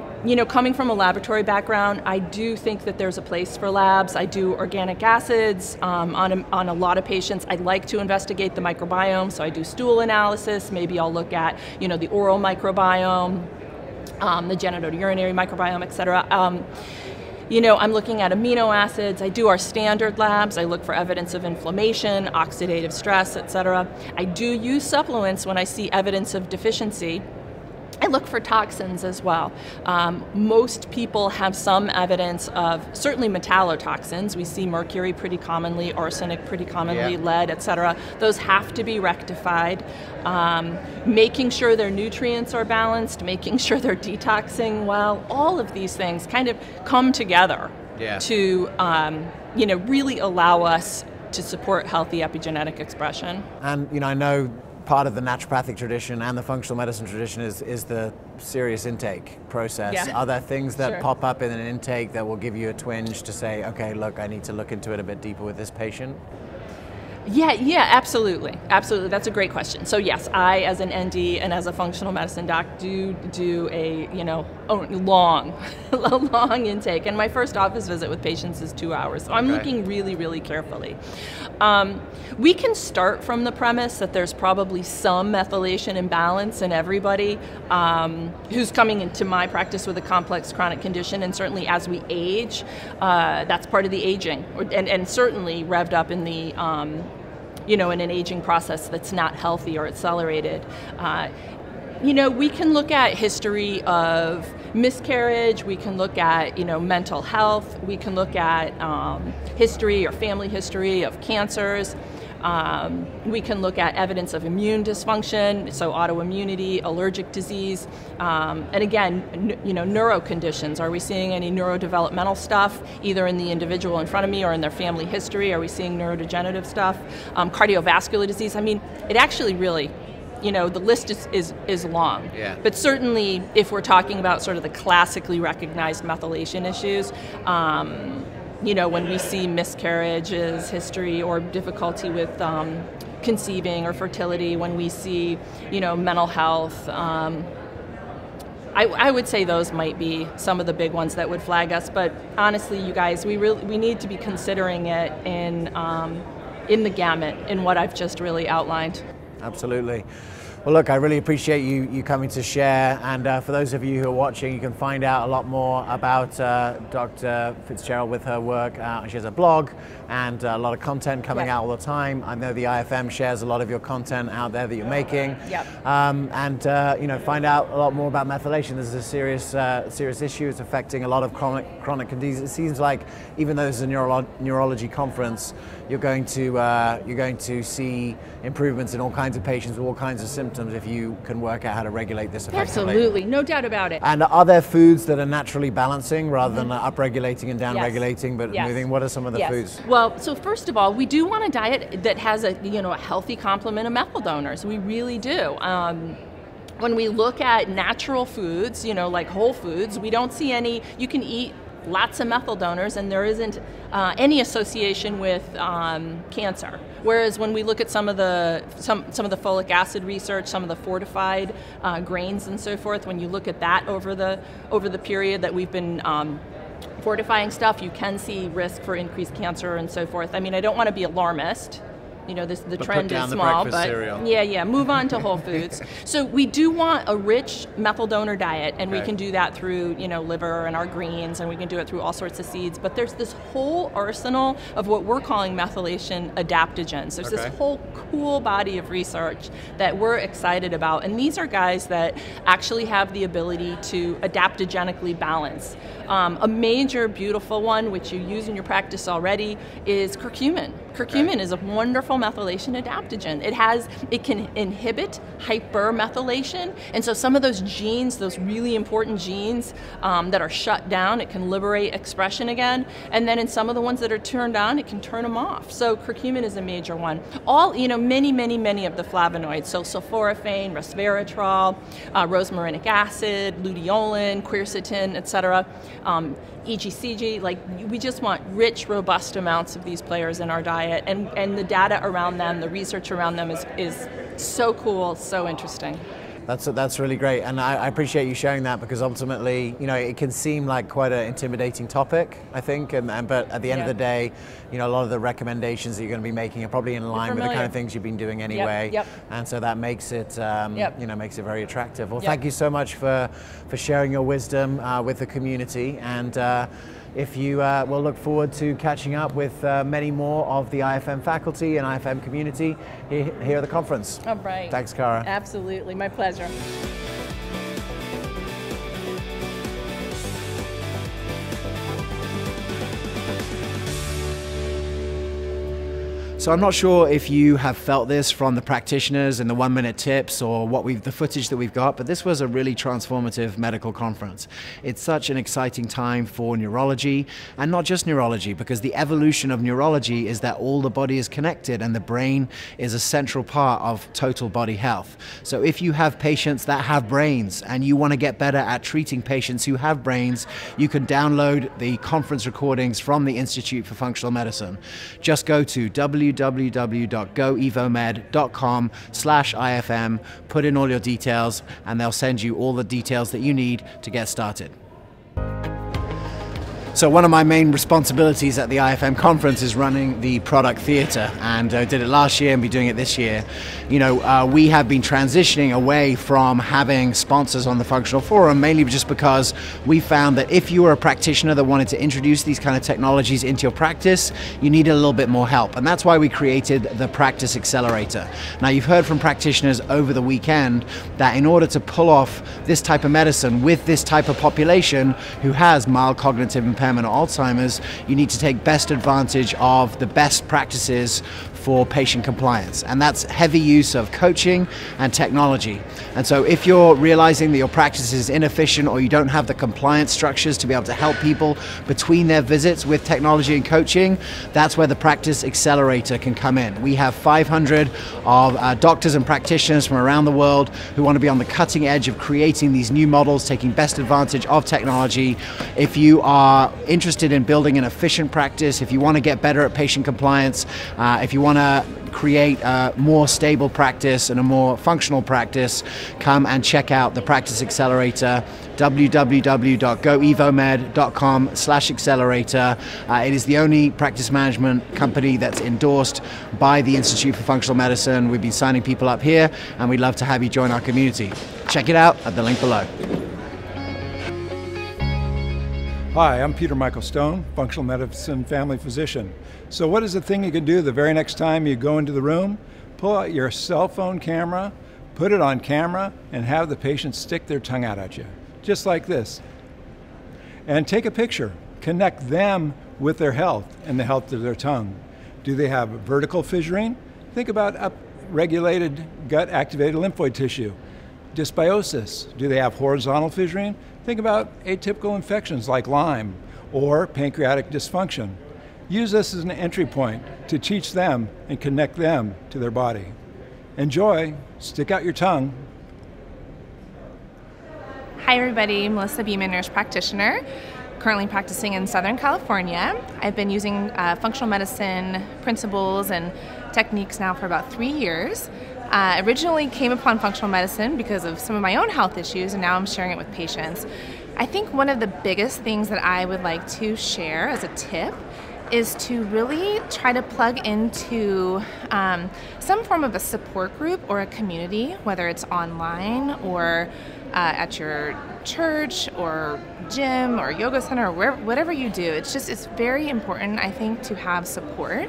coming from a laboratory background, I do think that there's a place for labs. I do organic acids on a lot of patients. I like to investigate the microbiome, so I do stool analysis. Maybe I'll look at, the oral microbiome, the genitourinary microbiome, et cetera. I'm looking at amino acids. I do our standard labs. I look for evidence of inflammation, oxidative stress, et cetera. I do use supplements when I see evidence of deficiency. I look for toxins as well. Most people have some evidence of certainly metallotoxins. We see mercury pretty commonly, arsenic pretty commonly, lead, et cetera. Those have to be rectified. Making sure their nutrients are balanced, making sure they're detoxing well, all of these things kind of come together to really allow us to support healthy epigenetic expression. And I know part of the naturopathic tradition and the functional medicine tradition is the serious intake process. Yeah. Are there things that Sure. pop up in an intake that will give you a twinge to say, okay, look, I need to look into it a bit deeper with this patient? Yeah, absolutely. Absolutely. That's a great question. So yes, I as an ND and as a functional medicine doc do a, long intake. And my first office visit with patients is 2 hours. So I'm looking really, really carefully. We can start from the premise that there's probably some methylation imbalance in everybody who's coming into my practice with a complex chronic condition, and certainly as we age, that's part of the aging, and certainly revved up in the in an aging process that's not healthy or accelerated. We can look at history of miscarriage, we can look at, mental health, we can look at history or family history of cancers. We can look at evidence of immune dysfunction, so autoimmunity, allergic disease, and again, neuro conditions. Are we seeing any neurodevelopmental stuff, either in the individual in front of me or in their family history? Are we seeing neurodegenerative stuff? Cardiovascular disease. I mean, it actually really, the list is long. Yeah. But certainly, if we're talking about sort of the classically recognized methylation issues, when we see miscarriages, history, or difficulty with conceiving or fertility, when we see, mental health, I would say those might be some of the big ones that would flag us. But honestly, you guys, we need to be considering it in the gamut, in what I've just really outlined. Absolutely. Well, look, I really appreciate you coming to share, and for those of you who are watching, you can find out a lot more about Dr. Fitzgerald with her work. She has a blog and a lot of content coming out all the time. I know the IFM shares a lot of your content out there that you're making. Yep. Find out a lot more about methylation. This is a serious issue. It's affecting a lot of chronic diseases. It seems like even though this is a neurology conference, you're going to see improvements in all kinds of patients with all kinds of symptoms if you can work out how to regulate this effectively. Absolutely, no doubt about it. And are there foods that are naturally balancing rather than upregulating and downregulating, but moving? What are some of the foods? Well, so first of all, we do want a diet that has a healthy complement of methyl donors. We really do. When we look at natural foods, like whole foods, we don't see any. You can eat lots of methyl donors, and there isn't any association with cancer. Whereas when we look at some of the folic acid research, some of the fortified grains and so forth, when you look at that over the period that we've been fortifying stuff, you can see risk for increased cancer and so forth. I mean, I don't want to be alarmist. The trend is small, but cereal. Move on to whole foods. So we do want a rich methyl donor diet, and we can do that through, liver and our greens, and we can do it through all sorts of seeds. But there's this whole arsenal of what we're calling methylation adaptogens. There's this whole cool body of research that we're excited about, and these are guys that actually have the ability to adaptogenically balance. A major beautiful one, which you use in your practice already, is curcumin. Curcumin is a wonderful methylation adaptogen. It can inhibit hypermethylation, and so some of those genes, those really important genes that are shut down, it can liberate expression again, and then in some of the ones that are turned on, it can turn them off. So curcumin is a major one. All, many of the flavonoids, so sulforaphane, resveratrol, rosmarinic acid, luteolin, quercetin, etc., EGCG, we just want rich, robust amounts of these players in our diet, and the data around them, the research around them is so cool, so interesting. That's really great, and I appreciate you sharing that, because ultimately, it can seem like quite an intimidating topic, I think, but at the end of the day, a lot of the recommendations that you're going to be making are probably in line with the kind of things you've been doing anyway, and so that makes it, makes it very attractive. Well, thank you so much for sharing your wisdom with the community, and if you will look forward to catching up with many more of the IFM faculty and IFM community here at the conference. All right. Thanks, Cara. Absolutely, my pleasure. So I'm not sure if you have felt this from the practitioners and the 1-minute tips or the footage that we've got, but this was a really transformative medical conference. It's such an exciting time for neurology, and not just neurology, because the evolution of neurology is that all the body is connected and the brain is a central part of total body health. So if you have patients that have brains and you want to get better at treating patients who have brains, you can download the conference recordings from the Institute for Functional Medicine. Just go to www.goevomed.com/IFM, put in all your details, and they'll send you all the details that you need to get started. So one of my main responsibilities at the IFM conference is running the product theatre, and I did it last year and be doing it this year. We have been transitioning away from having sponsors on the Functional Forum, mainly just because we found that if you were a practitioner that wanted to introduce these kind of technologies into your practice, you needed a little bit more help, and that's why we created the Practice Accelerator. Now, you've heard from practitioners over the weekend that in order to pull off this type of medicine with this type of population who has mild cognitive impairment or Alzheimer's, you need to take best advantage of the best practices for patient compliance, and that's heavy use of coaching and technology. And so if you're realizing that your practice is inefficient or you don't have the compliance structures to be able to help people between their visits with technology and coaching, that's where the Practice Accelerator can come in. We have 500 of doctors and practitioners from around the world who want to be on the cutting edge of creating these new models, taking best advantage of technology. If you are interested in building an efficient practice, if you want to get better at patient compliance, if you want to create a more stable practice and a more functional practice, come and check out the Practice Accelerator, www.goevomed.com/accelerator. It is the only practice management company that's endorsed by the Institute for Functional Medicine. We've been signing people up here, and we'd love to have you join our community. Check it out at the link below. Hi, I'm Peter Michael Stone, functional medicine family physician. So what is the thing you can do the very next time you go into the room? Pull out your cell phone camera, put it on camera, and have the patient stick their tongue out at you, just like this. And take a picture. Connect them with their health and the health of their tongue. Do they have vertical fissuring? Think about upregulated gut-activated lymphoid tissue. Dysbiosis. Do they have horizontal fissuring? Think about atypical infections like Lyme or pancreatic dysfunction. Use this as an entry point to teach them and connect them to their body. Enjoy. Stick out your tongue. Hi everybody, Melissa Beeman, nurse practitioner, currently practicing in Southern California. I've been using functional medicine principles and techniques now for about 3 years. Originally came upon functional medicine because of some of my own health issues, and now I'm sharing it with patients. I think one of the biggest things that I would like to share as a tip is to really try to plug into some form of a support group or a community, whether it's online or at your church or gym or yoga center or whatever you do. It's very important, I think, to have support.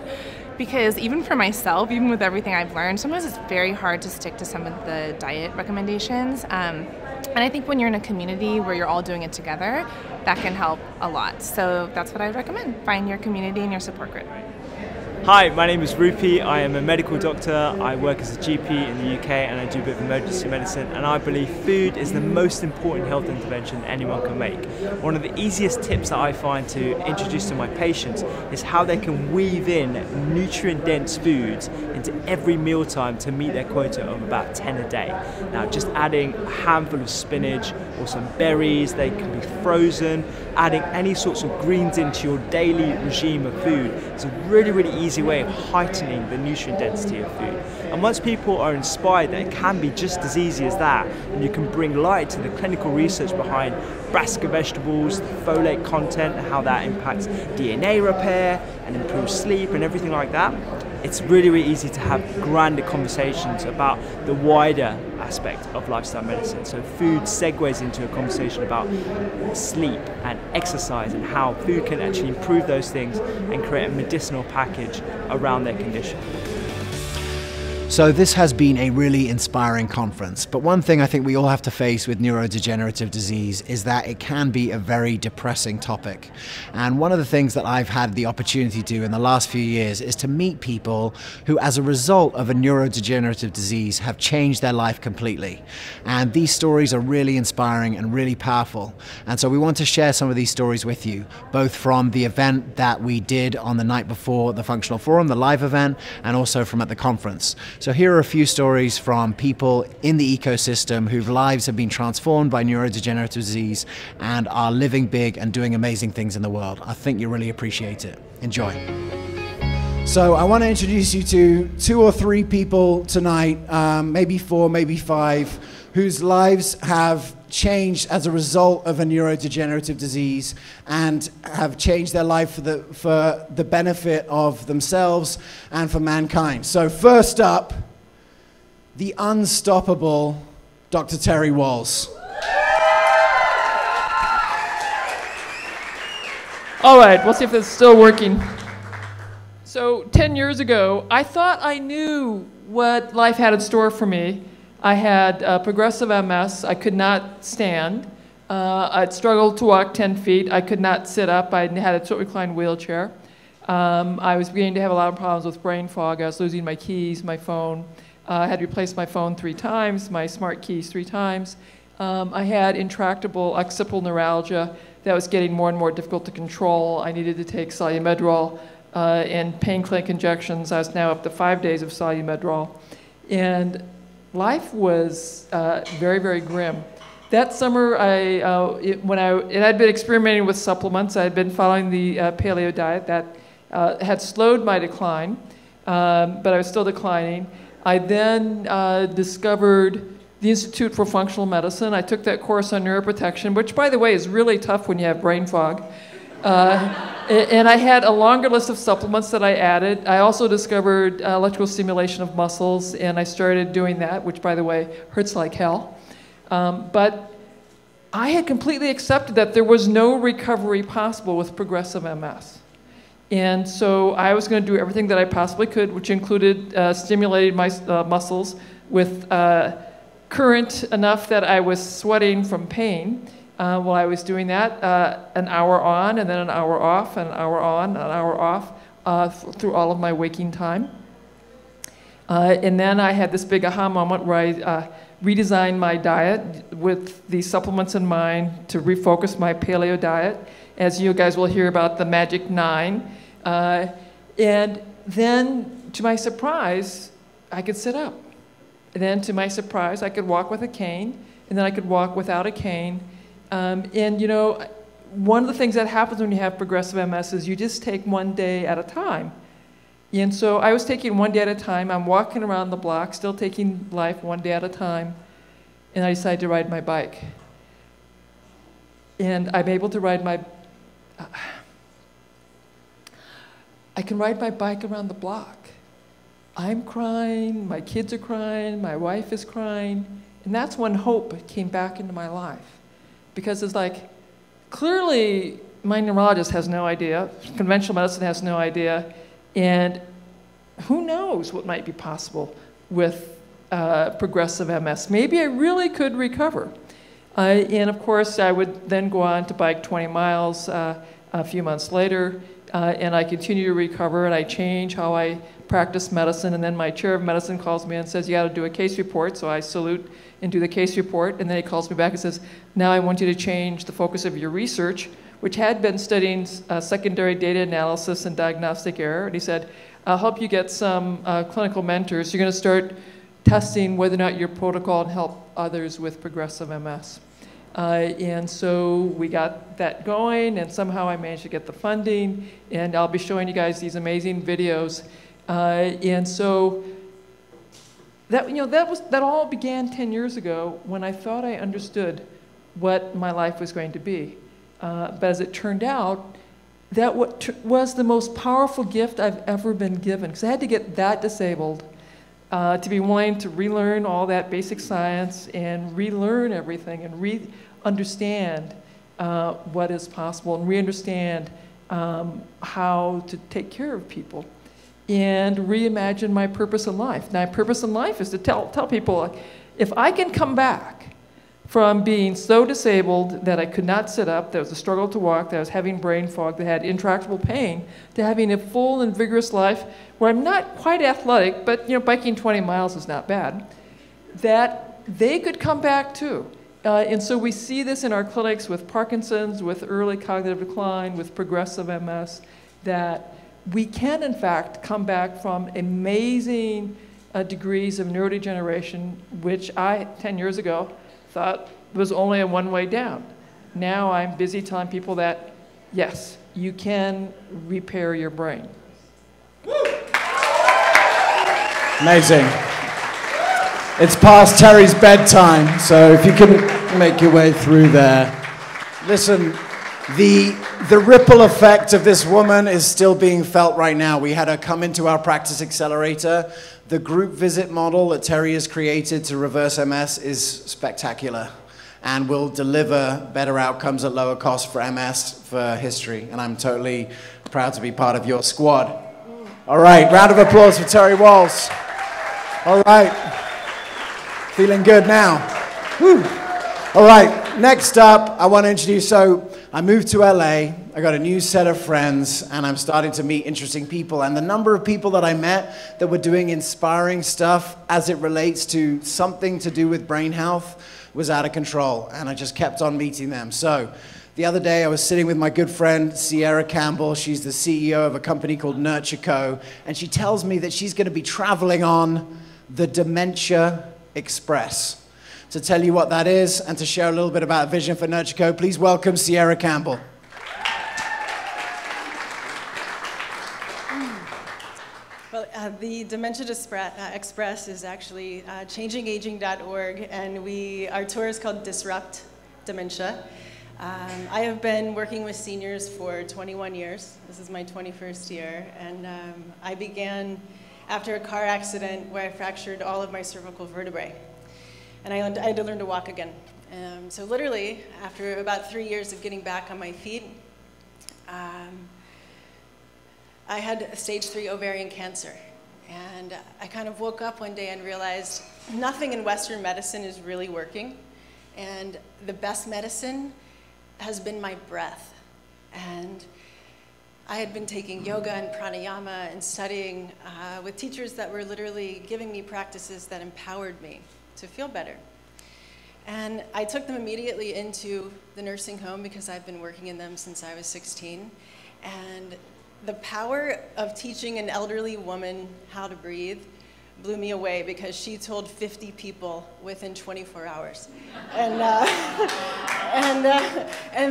Because even for myself, even with everything I've learned, sometimes it's very hard to stick to some of the diet recommendations. And I think when you're in a community where you're all doing it together, that can help a lot. So that's what I would recommend. Find your community and your support group. Hi, my name is Rupi. I am a medical doctor. I work as a GP in the UK and I do a bit of emergency medicine, and I believe food is the most important health intervention anyone can make. One of the easiest tips that I find to introduce to my patients is how they can weave in nutrient-dense foods into every mealtime to meet their quota of about 10 a day. Now, just adding a handful of spinach or some berries, they can be frozen, adding any sorts of greens into your daily regime of food is a really, really easy way of heightening the nutrient density of food. And once people are inspired that it can be just as easy as that, and you can bring light to the clinical research behind brassica vegetables, the folate content, and how that impacts DNA repair and improves sleep and everything like that, it's really, really easy to have grander conversations about the wider aspect of lifestyle medicine. So food segues into a conversation about sleep and exercise and how food can actually improve those things and create a medicinal package around their condition. So this has been a really inspiring conference, but one thing I think we all have to face with neurodegenerative disease is that it can be a very depressing topic. And one of the things that I've had the opportunity to do in the last few years is to meet people who, as a result of a neurodegenerative disease, have changed their life completely. And these stories are really inspiring and really powerful. And so we want to share some of these stories with you, both from the event that we did on the night before the Functional Forum, the live event, and also from at the conference. So here are a few stories from people in the ecosystem whose lives have been transformed by neurodegenerative disease and are living big and doing amazing things in the world. I think you'll really appreciate it. Enjoy. So I want to introduce you to 2 or 3 people tonight, maybe 4, maybe 5, whose lives have changed as a result of a neurodegenerative disease and have changed their life for the benefit of themselves and for mankind. So first up, the unstoppable Dr. Terry Walls. All right, we'll see if this is still working. So 10 years ago, I thought I knew what life had in store for me. I had progressive MS. I could not stand. I'd struggled to walk 10 feet. I could not sit up. I had a tilt-recline wheelchair. I was beginning to have a lot of problems with brain fog. I was losing my keys, my phone. I had to replace my phone 3 times, my smart keys 3 times. I had intractable occipital neuralgia that was getting more and more difficult to control. I needed to take Solumedrol and pain clinic injections. I was now up to 5 days of Solumedrol. And life was very, very grim. That summer, I'd been experimenting with supplements. I had been following the paleo diet that had slowed my decline, but I was still declining. I then discovered the Institute for Functional Medicine. I took that course on neuroprotection, which, by the way, is really tough when you have brain fog. And I had a longer list of supplements that I added. I also discovered electrical stimulation of muscles, and I started doing that, which, by the way, hurts like hell. But I had completely accepted that there was no recovery possible with progressive MS. And so I was going to do everything that I possibly could, which included stimulating my muscles with current enough that I was sweating from pain. While I was doing that, an hour on and then an hour off, and an hour on, an hour off, through all of my waking time. And then I had this big aha moment where I redesigned my diet with the supplements in mind to refocus my paleo diet, as you guys will hear about the Magic 9. And then, to my surprise, I could sit up. And then, to my surprise, I could walk with a cane, and then I could walk without a cane. And you know, one of the things that happens when you have progressive MS is you just take one day at a time. And so I was taking one day at a time. I'm walking around the block, still taking life one day at a time. And I decided to ride my bike. And I'm able to ride my... I can ride my bike around the block. I'm crying, my kids are crying, my wife is crying. And that's when hope came back into my life. Because it's like, clearly my neurologist has no idea, conventional medicine has no idea, and who knows what might be possible with progressive MS. Maybe I really could recover. And of course, I would then go on to bike 20 miles a few months later. and I continue to recover, and I change how I practice medicine. And then my chair of medicine calls me and says, you got to do a case report. So I salute and do the case report. And then he calls me back and says, now I want you to change the focus of your research, which had been studying secondary data analysis and diagnostic error. And he said, I'll help you get some clinical mentors. You're going to start testing whether or not your protocol can help others with progressive MS. And so we got that going, and somehow I managed to get the funding, and I'll be showing you guys these amazing videos. And so that, that all began 10 years ago when I thought I understood what my life was going to be. But as it turned out, that was the most powerful gift I've ever been given, because I had to get that disabled to be willing to relearn all that basic science and relearn everything and re-understand what is possible and re-understand how to take care of people and reimagine my purpose in life. Now, my purpose in life is to tell people, if I can come back from being so disabled that I could not sit up, that it was a struggle to walk, that I was having brain fog, that I had intractable pain, to having a full and vigorous life where I'm not quite athletic, but biking 20 miles is not bad, that they could come back too. And so we see this in our clinics with Parkinson's, with early cognitive decline, with progressive MS, that we can in fact come back from amazing degrees of neurodegeneration, which I, 10 years ago, thought was only a one-way down. Now I'm busy telling people that, yes, you can repair your brain. Amazing. It's past Terry's bedtime, so if you can make your way through there. Listen, the ripple effect of this woman is still being felt right now. We had her come into our Practice Accelerator. The group visit model that Terry has created to reverse MS is spectacular and will deliver better outcomes at lower cost for MS for history. And I'm totally proud to be part of your squad. All right, round of applause for Terry Walls. All right, feeling good now. Woo. All right, next up, I want to introduce, so I moved to LA, I got a new set of friends, and I'm starting to meet interesting people. And the number of people that I met that were doing inspiring stuff as it relates to something to do with brain health was out of control, and I just kept on meeting them. So the other day I was sitting with my good friend Sierra Campbell. She's the CEO of a company called Nurture Co, and she tells me that she's going to be traveling on the Dementia Express. To tell you what that is and to share a little bit about vision for Nurture Co, please welcome Sierra Campbell. Well, the Dementia Express is actually changingaging.org, and our tour is called Disrupt Dementia. I have been working with seniors for 21 years. This is my 21st year, and I began after a car accident where I fractured all of my cervical vertebrae. And I had to learn to walk again. So literally, after about 3 years of getting back on my feet, I had stage 3 ovarian cancer. And I kind of woke up one day and realized nothing in Western medicine is really working. And the best medicine has been my breath. And I had been taking yoga and pranayama and studying with teachers that were literally giving me practices that empowered me to feel better. And I took them immediately into the nursing home because I've been working in them since I was 16. And the power of teaching an elderly woman how to breathe blew me away because she told 50 people within 24 hours. And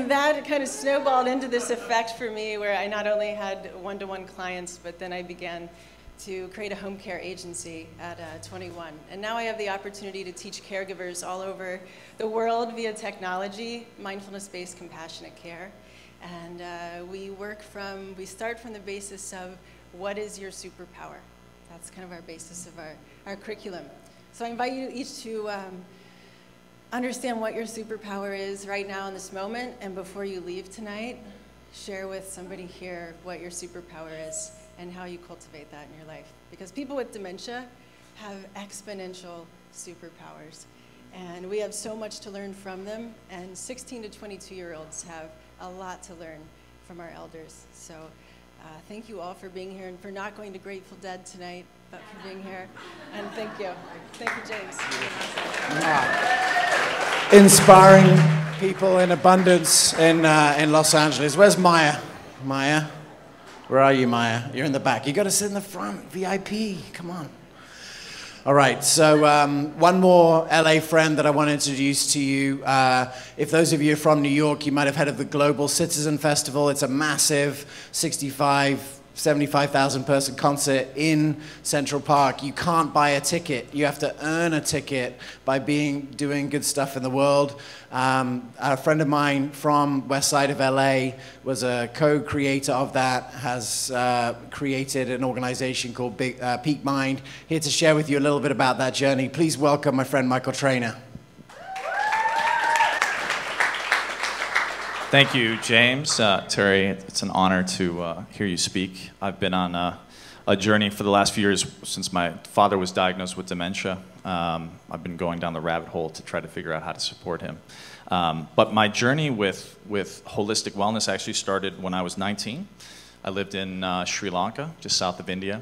that kind of snowballed into this effect for me where I not only had one-to-one clients, but then I began to create a home care agency at 21. And now I have the opportunity to teach caregivers all over the world via technology, mindfulness-based compassionate care. And we start from the basis of what is your superpower? That's kind of our basis of our curriculum. So I invite you each to understand what your superpower is right now in this moment, and before you leave tonight, share with somebody here what your superpower is and how you cultivate that in your life. Because people with dementia have exponential superpowers. And we have so much to learn from them. And 16 to 22-year-olds have a lot to learn from our elders. So Thank you all for being here and for not going to Grateful Dead tonight, but for being here. And thank you. Thank you, James. Inspiring people in abundance in Los Angeles. Where's Maya? Maya? Where are you, Maya? You're in the back. You got to sit in the front, VIP. Come on. All right, so one more LA friend that I want to introduce to you. If those of you are from New York, you might have heard of the Global Citizen Festival. It's a massive 75,000 person concert in Central Park. You can't buy a ticket. You have to earn a ticket by doing good stuff in the world. A friend of mine from West Side of LA was a co-creator of that, has created an organization called Peak Mind. Here to share with you a little bit about that journey. Please welcome my friend Michael Trainer. Thank you, James. Terry, it's an honor to hear you speak. I've been on a journey for the last few years since my father was diagnosed with dementia. I've been going down the rabbit hole to try to figure out how to support him. But my journey with holistic wellness actually started when I was 19. I lived in Sri Lanka, just south of India,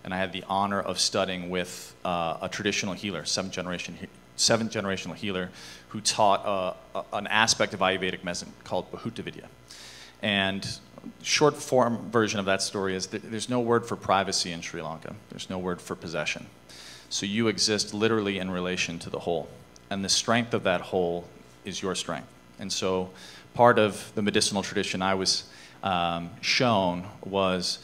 and I had the honor of studying with a traditional healer, seventh generational healer, who taught an aspect of Ayurvedic medicine called Bhutavidya. And short form version of that story is that there's no word for privacy in Sri Lanka. There's no word for possession. So you exist literally in relation to the whole. And the strength of that whole is your strength. And so part of the medicinal tradition I was shown was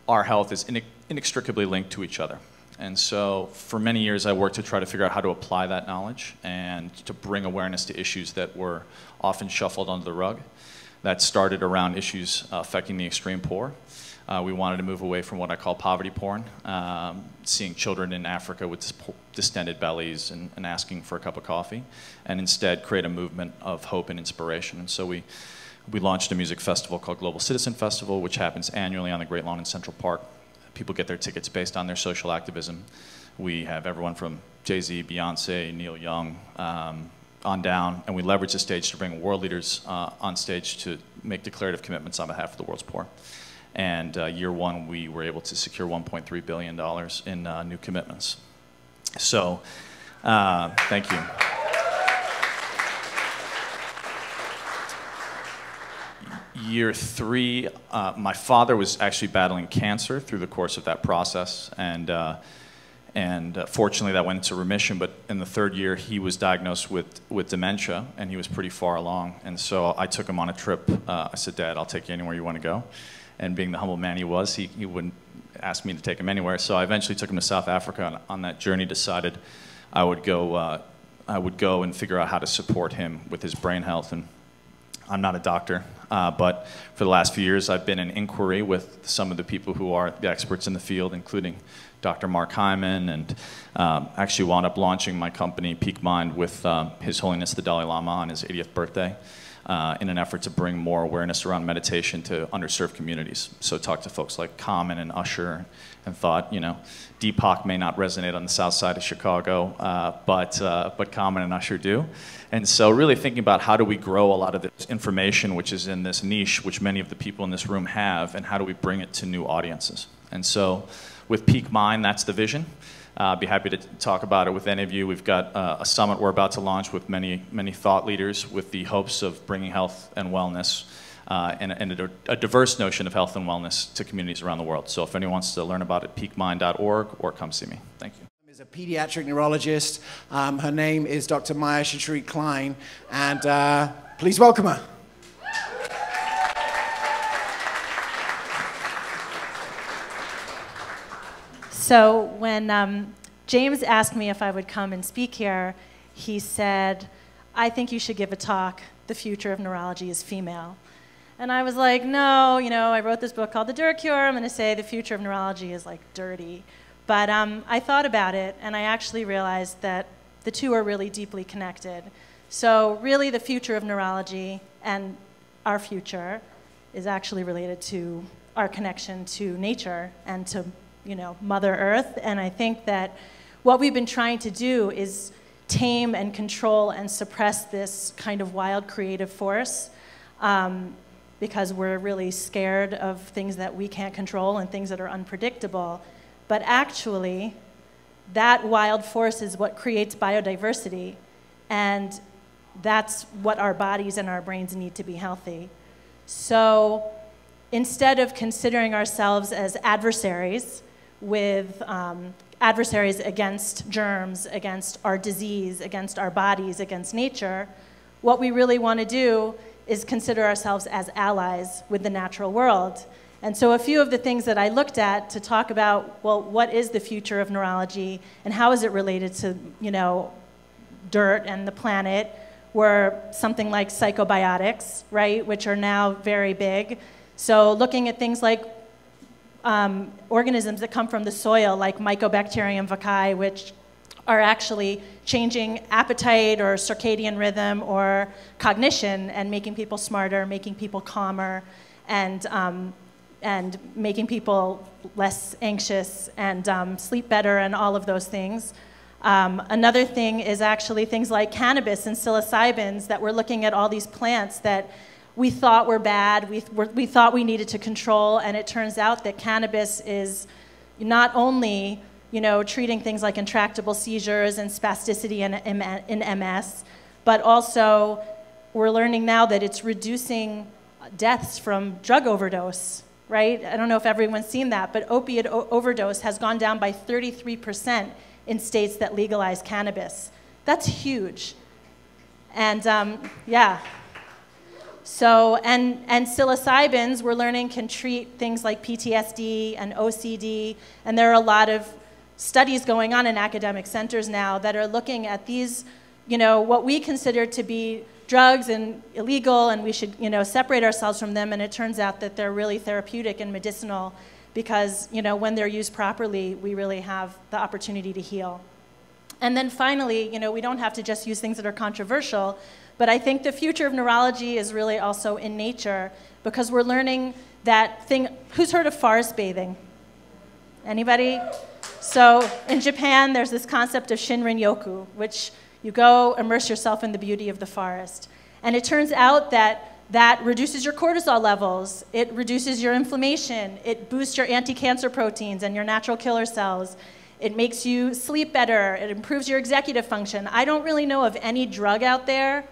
our health is inextricably linked to each other. And so for many years I worked to try to figure out how to apply that knowledge and to bring awareness to issues that were often shuffled under the rug. That started around issues affecting the extreme poor. We wanted to move away from what I call poverty porn, seeing children in Africa with distended bellies and asking for a cup of coffee, and instead create a movement of hope and inspiration. And so we launched a music festival called Global Citizen Festival, which happens annually on the Great Lawn in Central Park. People get their tickets based on their social activism. We have everyone from Jay-Z, Beyonce, Neil Young, on down, and we leverage the stage to bring world leaders on stage to make declarative commitments on behalf of the world's poor. And year one, we were able to secure $1.3 billion in new commitments. So, thank you. Year three, my father was actually battling cancer through the course of that process, and fortunately that went into remission. But in the third year, he was diagnosed with dementia, and he was pretty far along. And so I took him on a trip. I said, "Dad, I'll take you anywhere you want to go." And being the humble man he was, he wouldn't ask me to take him anywhere. So I eventually took him to South Africa, and on that journey decided I would go and figure out how to support him with his brain health. And I'm not a doctor, but for the last few years I've been in inquiry with some of the people who are the experts in the field, including Dr. Mark Hyman, and actually wound up launching my company, Peak Mind, with His Holiness the Dalai Lama on his 80th birthday in an effort to bring more awareness around meditation to underserved communities. So talked to folks like Common and Usher and thought, you know, Deepak may not resonate on the south side of Chicago, but Common and Usher do. And so really thinking about how do we grow a lot of this information which is in this niche, which many of the people in this room have, and how do we bring it to new audiences? And so with Peak Mind, that's the vision. I'd be happy to talk about it with any of you. We've got a summit we're about to launch with many thought leaders with the hopes of bringing health and wellness and a diverse notion of health and wellness to communities around the world. So if anyone wants to learn about it, peakmind.org, or come see me. Thank you. Is a pediatric neurologist. Her name is Dr. Maya Shatrit Klein, and please welcome her. So when James asked me if I would come and speak here, he said, "I think you should give a talk. The future of neurology is female." And I was like, no, you know, I wrote this book called The Dirt Cure. I'm going to say the future of neurology is like dirty. But I thought about it, and I actually realized that the two are really deeply connected. So really the future of neurology and our future is actually related to our connection to nature and to, you know, Mother Earth. And I think that what we've been trying to do is tame and control and suppress this kind of wild creative force. because we're really scared of things that we can't control and things that are unpredictable. But actually, that wild force is what creates biodiversity, and that's what our bodies and our brains need to be healthy. So instead of considering ourselves as adversaries with adversaries against germs, against our disease, against our bodies, against nature, what we really want to do is consider ourselves as allies with the natural world. And so a few of the things that I looked at to talk about, well, what is the future of neurology and how is it related to, you know, dirt and the planet, were something like psychobiotics, right, which are now very big. So looking at things like organisms that come from the soil, like Mycobacterium vaccae, which are actually changing appetite or circadian rhythm or cognition and making people smarter, making people calmer, and making people less anxious and sleep better and all of those things. Another thing is actually things like cannabis and psilocybins, that we're looking at all these plants that we thought were bad, we thought we needed to control, and it turns out that cannabis is not only, you know, treating things like intractable seizures and spasticity in MS, but also we're learning now that it's reducing deaths from drug overdose, right? I don't know if everyone's seen that, but opiate overdose has gone down by 33% in states that legalize cannabis. That's huge. And yeah. So, and psilocybins, we're learning, can treat things like PTSD and OCD, and there are a lot of studies going on in academic centers now that are looking at these, you know, what we consider to be drugs and illegal, and we should, you know, separate ourselves from them, and it turns out that they're really therapeutic and medicinal because, you know, when they're used properly, we really have the opportunity to heal. And then finally, you know, we don't have to just use things that are controversial, but I think the future of neurology is really also in nature, because we're learning that thing. Who's heard of forest bathing? Anybody? So in Japan, there's this concept of Shinrin-yoku, which you go immerse yourself in the beauty of the forest. And it turns out that that reduces your cortisol levels, it reduces your inflammation, it boosts your anti-cancer proteins and your natural killer cells. It makes you sleep better, it improves your executive function. I don't really know of any drug out there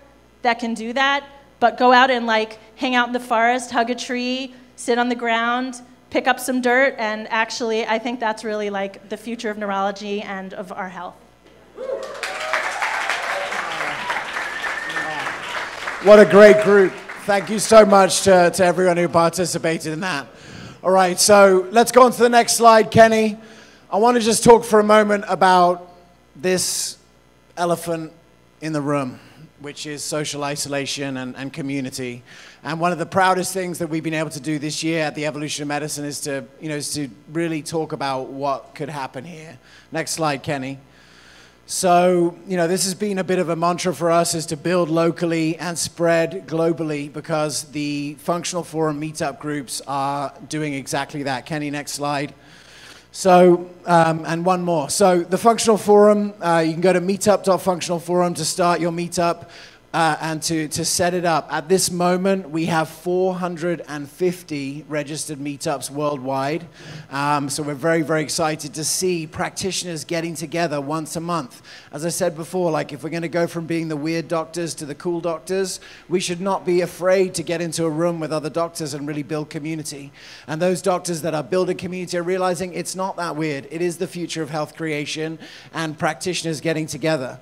that can do that, but go out and like hang out in the forest, hug a tree, sit on the ground, pick up some dirt, and actually I think that's really like the future of neurology and of our health. What a great group. Thank you so much to everyone who participated in that. All right, so let's go on to the next slide, Kenny. I want to just talk for a moment about this elephant in the room, which is social isolation and community. And one of the proudest things that we've been able to do this year at the Evolution of Medicine is to, is to really talk about what could happen here. Next slide, Kenny. So, this has been a bit of a mantra for us, is to build locally and spread globally, because the Functional Forum meetup groups are doing exactly that. Kenny, next slide. So, and one more. So the Functional Forum, you can go to meetup.functionalforum to start your meetup and to set it up. At this moment, we have 450 registered meetups worldwide. So we're very, very excited to see practitioners getting together once a month. As I said before, like if we're going to go from being the weird doctors to the cool doctors, we should not be afraid to get into a room with other doctors and really build community. And those doctors that are building community are realizing it's not that weird. It is the future of health creation and practitioners getting together.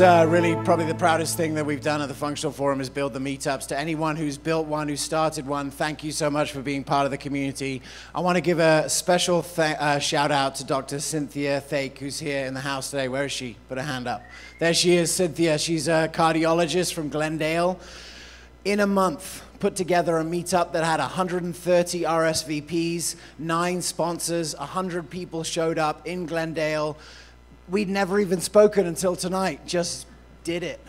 is really probably the proudest thing that we've done at the Functional Forum is build the meetups. To anyone who's built one, who started one, thank you so much for being part of the community. I want to give a special shout out to Dr. Cynthia Tate, who's here in the house today. Where is she? Put her hand up. There she is, Cynthia. She's a cardiologist from Glendale. In a month, put together a meetup that had 130 RSVPs, 9 sponsors, 100 people showed up in Glendale. We'd never even spoken until tonight, just did it.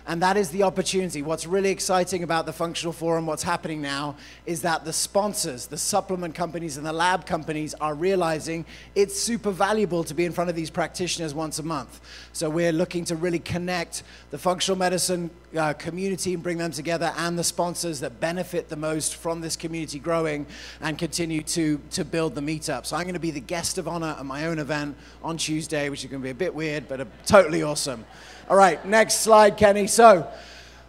And that is the opportunity. What's really exciting about the Functional Forum, what's happening now, is that the sponsors, the supplement companies and the lab companies are realizing it's super valuable to be in front of these practitioners once a month. So we're looking to really connect the functional medicine community and bring them together, and the sponsors that benefit the most from this community growing, and continue to build the meetup. So I'm going to be the guest of honor at my own event on Tuesday, which is going to be a bit weird, but totally awesome. All right, next slide, Kenny. So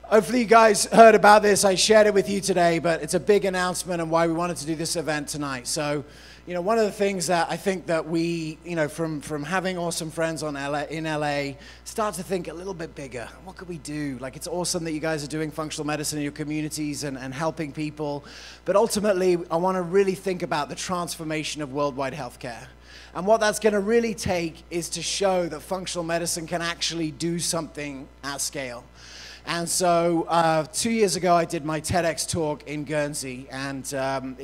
hopefully you guys heard about this. I shared it with you today, but it's a big announcement and why we wanted to do this event tonight. So, you know, one of the things that I think that we, you know, from having awesome friends in LA, start to think a little bit bigger. What could we do? Like, it's awesome that you guys are doing functional medicine in your communities and helping people. But ultimately, I want to really think about the transformation of worldwide healthcare. And what that's going to really take is to show that functional medicine can actually do something at scale. And so 2 years ago, I did my TEDx talk in Guernsey. And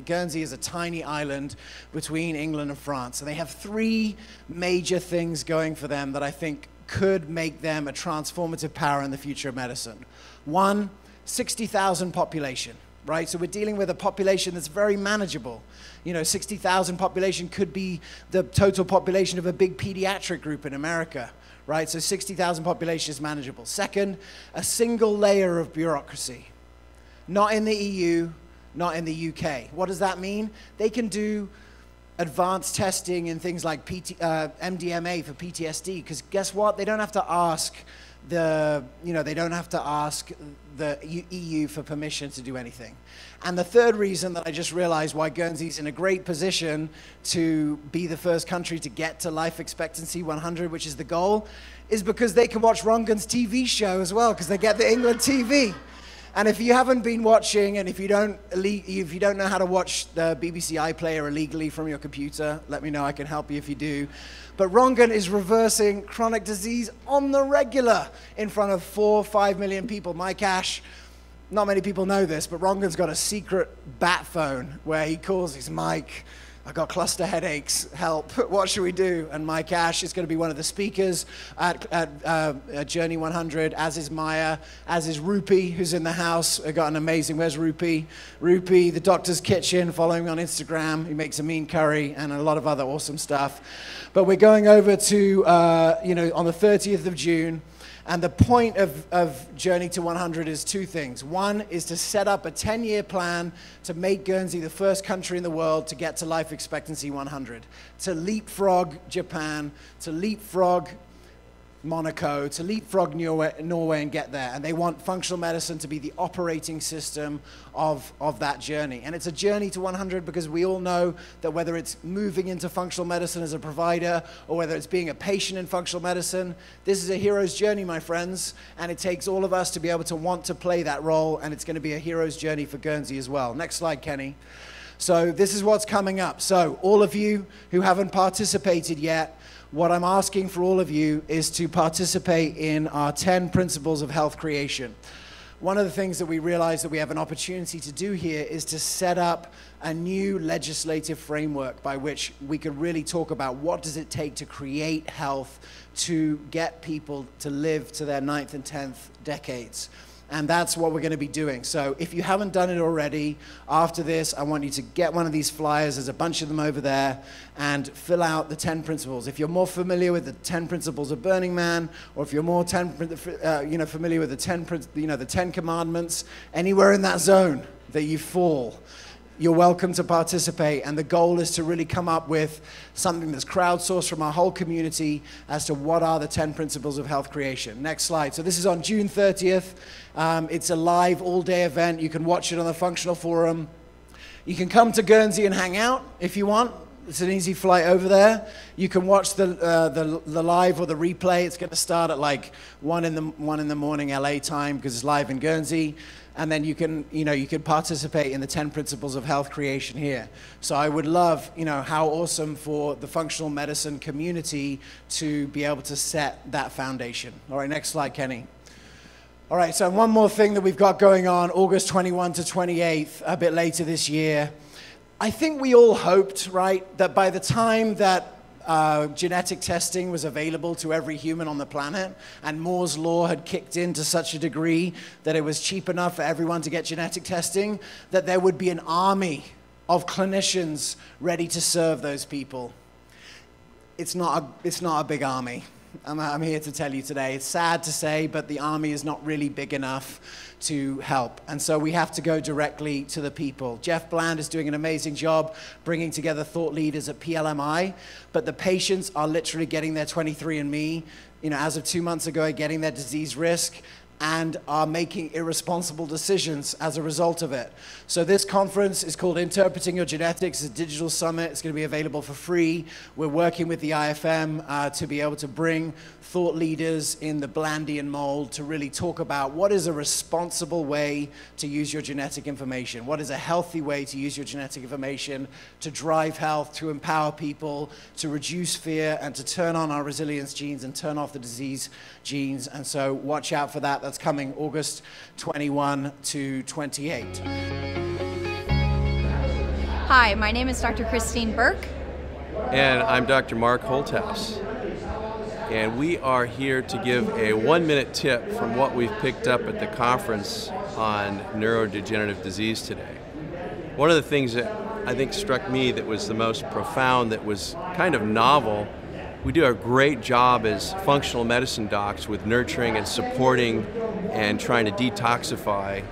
Guernsey is a tiny island between England and France. And they have 3 major things going for them that I think could make them a transformative power in the future of medicine. 1, 60,000 population. Right? So we're dealing with a population that's very manageable. You know, 60,000 population could be the total population of a big pediatric group in America, right? So 60,000 population is manageable. Second, a single layer of bureaucracy. Not in the EU, not in the UK. What does that mean? They can do advanced testing in things like MDMA for PTSD, because guess what? They don't have to ask the EU for permission to do anything. And the third reason that I just realized why Guernsey's in a great position to be the first country to get to life expectancy 100, which is the goal, is because they can watch Rongan's TV show as well, because they get the England TV. And if you haven't been watching, and if you don't know how to watch the BBC iPlayer illegally from your computer, let me know, I can help you if you do. But Rongan is reversing chronic disease on the regular in front of 4 or 5 million people. My cash, not many people know this, but Rongan's got a secret bat phone where he calls his Mike, I got cluster headaches, help, what should we do? And Mike Ash is going to be one of the speakers at Journey 100, as is Maya, as is Rupi, who's in the house. I got an amazing, where's Rupi? Rupi, the Doctor's Kitchen, following on Instagram. He makes a mean curry and a lot of other awesome stuff. But we're going over to, you know, on the 30th of June. And the point of Journey to 100 is 2 things. 1 is to set up a 10-year plan to make Guernsey the first country in the world to get to life expectancy 100, to leapfrog Japan, to leapfrog Monaco, to leapfrog Norway and get there. And they want functional medicine to be the operating system of that journey. And it's a journey to 100 because we all know that whether it's moving into functional medicine as a provider or whether it's being a patient in functional medicine, this is a hero's journey, my friends. And it takes all of us to be able to want to play that role. And it's going to be a hero's journey for Guernsey as well. Next slide, Kenny. So this is what's coming up. So all of you who haven't participated yet, what I'm asking for all of you is to participate in our 10 principles of health creation. One of the things that we realize that we have an opportunity to do here is to set up a new legislative framework by which we could really talk about what does it take to create health to get people to live to their 9th and 10th decades. And that's what we're going to be doing. So if you haven't done it already, after this, I want you to get one of these flyers. There's a bunch of them over there, and fill out the 10 principles. If you're more familiar with the 10 principles of Burning Man, or if you're more familiar with the 10 commandments, anywhere in that zone that you fall, you're welcome to participate. And the goal is to really come up with something that's crowdsourced from our whole community as to what are the 10 principles of health creation. Next slide. So this is on June 30th. It's a live all-day event. You can watch it on the Functional Forum. You can come to Guernsey and hang out if you want. It's an easy flight over there. You can watch the live or the replay. It's going to start at like 1 in the morning LA time because it's live in Guernsey. And then you can participate in the 10 principles of health creation here. So I would love, how awesome for the functional medicine community to be able to set that foundation. All right, next slide, Kenny. All right, so one more thing that we've got going on, August 21 to 28th, a bit later this year. I think we all hoped, right, that by the time that genetic testing was available to every human on the planet, and Moore's law had kicked in to such a degree that it was cheap enough for everyone to get genetic testing, that there would be an army of clinicians ready to serve those people. It's not a big army. I'm here to tell you today. It's sad to say, but the army is not really big enough to help. And so we have to go directly to the people. Jeff Bland is doing an amazing job bringing together thought leaders at PLMI, but the patients are literally getting their 23andMe, as of 2 months ago, getting their disease risk, and are making irresponsible decisions as a result of it. So this conference is called Interpreting Your Genetics. It's a digital summit. It's going to be available for free. We're working with the IFM to be able to bring thought leaders in the Blandian mold to really talk about what is a responsible way to use your genetic information, what is a healthy way to use your genetic information to drive health, to empower people, to reduce fear, and to turn on our resilience genes and turn off the disease genes. And so watch out for that. That's coming August 21 to 28. Hi, my name is Dr. Christine Burke. And I'm Dr. Mark Holthouse. And we are here to give a 1-minute tip from what we've picked up at the conference on neurodegenerative disease today. One of the things that I think struck me that was the most profound, that was kind of novel, we do a great job as functional medicine docs with nurturing and supporting and trying to detoxify.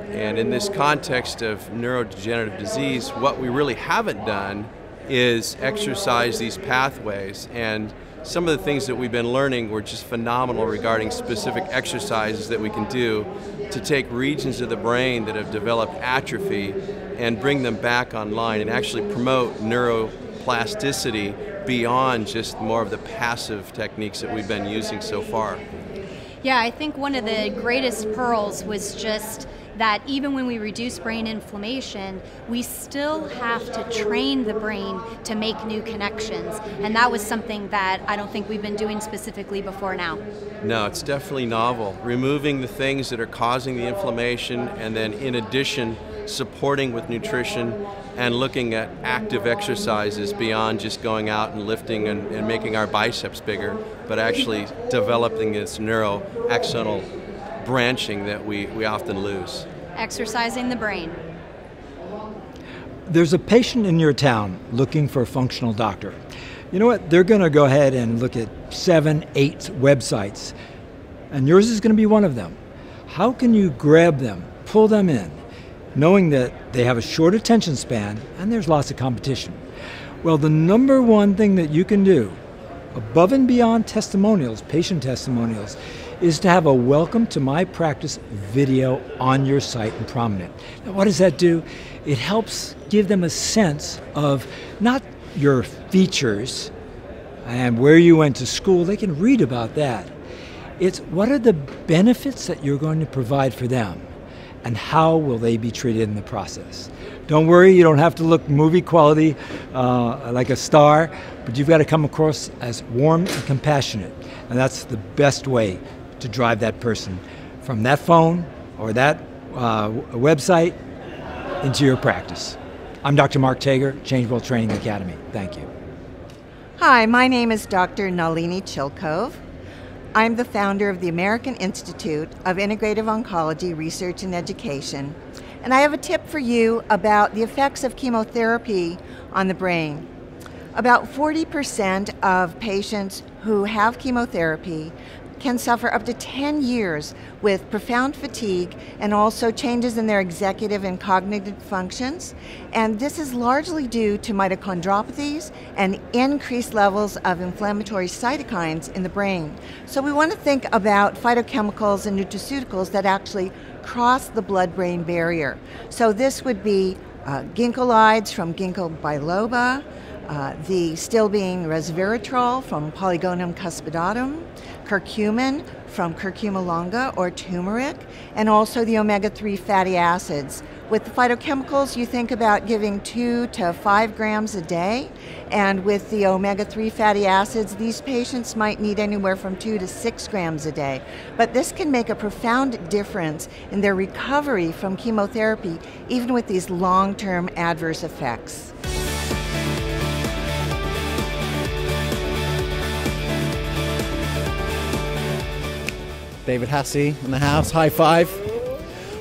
And in this context of neurodegenerative disease, what we really haven't done is exercise these pathways. And some of the things that we've been learning were just phenomenal regarding specific exercises that we can do to take regions of the brain that have developed atrophy and bring them back online and actually promote neuroplasticity beyond just more of the passive techniques that we've been using so far. Yeah, I think one of the greatest pearls was just that even when we reduce brain inflammation, we still have to train the brain to make new connections. And that was something that I don't think we've been doing specifically before now. No, it's definitely novel. Removing the things that are causing the inflammation, and then in addition, supporting with nutrition and looking at active exercises beyond just going out and lifting and making our biceps bigger, but actually developing this neuroaxonal branching that we often lose. Exercising the brain. There's a patient in your town looking for a functional doctor. You know what? They're going to go ahead and look at 7, 8 websites, and yours is going to be one of them. How can you grab them, pull them in, knowing that they have a short attention span and there's lots of competition? Well, the number one thing that you can do, above and beyond testimonials, patient testimonials, is to have a welcome to my practice video on your site and prominent. Now, what does that do? It helps give them a sense of not your features and where you went to school. They can read about that. It's what are the benefits that you're going to provide for them, and how will they be treated in the process. Don't worry, you don't have to look movie quality like a star, but you've got to come across as warm and compassionate. And that's the best way to drive that person from that phone or that website into your practice. I'm Dr. Mark Tager, Change World Training Academy. Thank you. Hi, my name is Dr. Nalini Chilkov. I'm the founder of the American Institute of Integrative Oncology Research and Education, and I have a tip for you about the effects of chemotherapy on the brain. About 40% of patients who have chemotherapy can suffer up to 10 years with profound fatigue and also changes in their executive and cognitive functions. And this is largely due to mitochondriopathies and increased levels of inflammatory cytokines in the brain. So we want to think about phytochemicals and nutraceuticals that actually cross the blood-brain barrier. So this would be ginkgolides from ginkgo biloba, the still being resveratrol from Polygonum cuspidatum, curcumin from Curcuma longa or turmeric, and also the omega-3 fatty acids. With the phytochemicals, you think about giving 2 to 5 grams a day, and with the omega-3 fatty acids, these patients might need anywhere from 2 to 6 grams a day. But this can make a profound difference in their recovery from chemotherapy, even with these long-term adverse effects. David Hasse in the house, high five.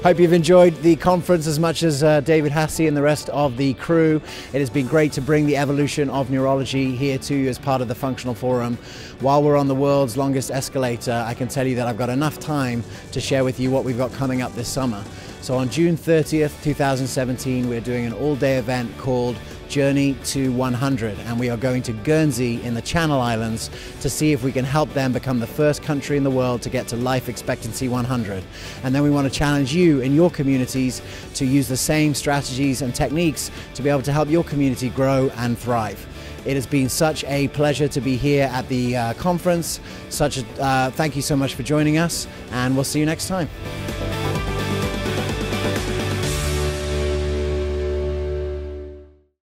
Hope you've enjoyed the conference as much as David Hasse and the rest of the crew. It has been great to bring the evolution of neurology here to you as part of the Functional Forum. While we're on the world's longest escalator, I can tell you that I've got enough time to share with you what we've got coming up this summer. So on June 30th, 2017, we're doing an all-day event called Journey to 100, and we are going to Guernsey in the Channel Islands to see if we can help them become the first country in the world to get to life expectancy 100. And then we want to challenge you in your communities to use the same strategies and techniques to be able to help your community grow and thrive. It has been such a pleasure to be here at the conference. Thank you so much for joining us, and we'll see you next time.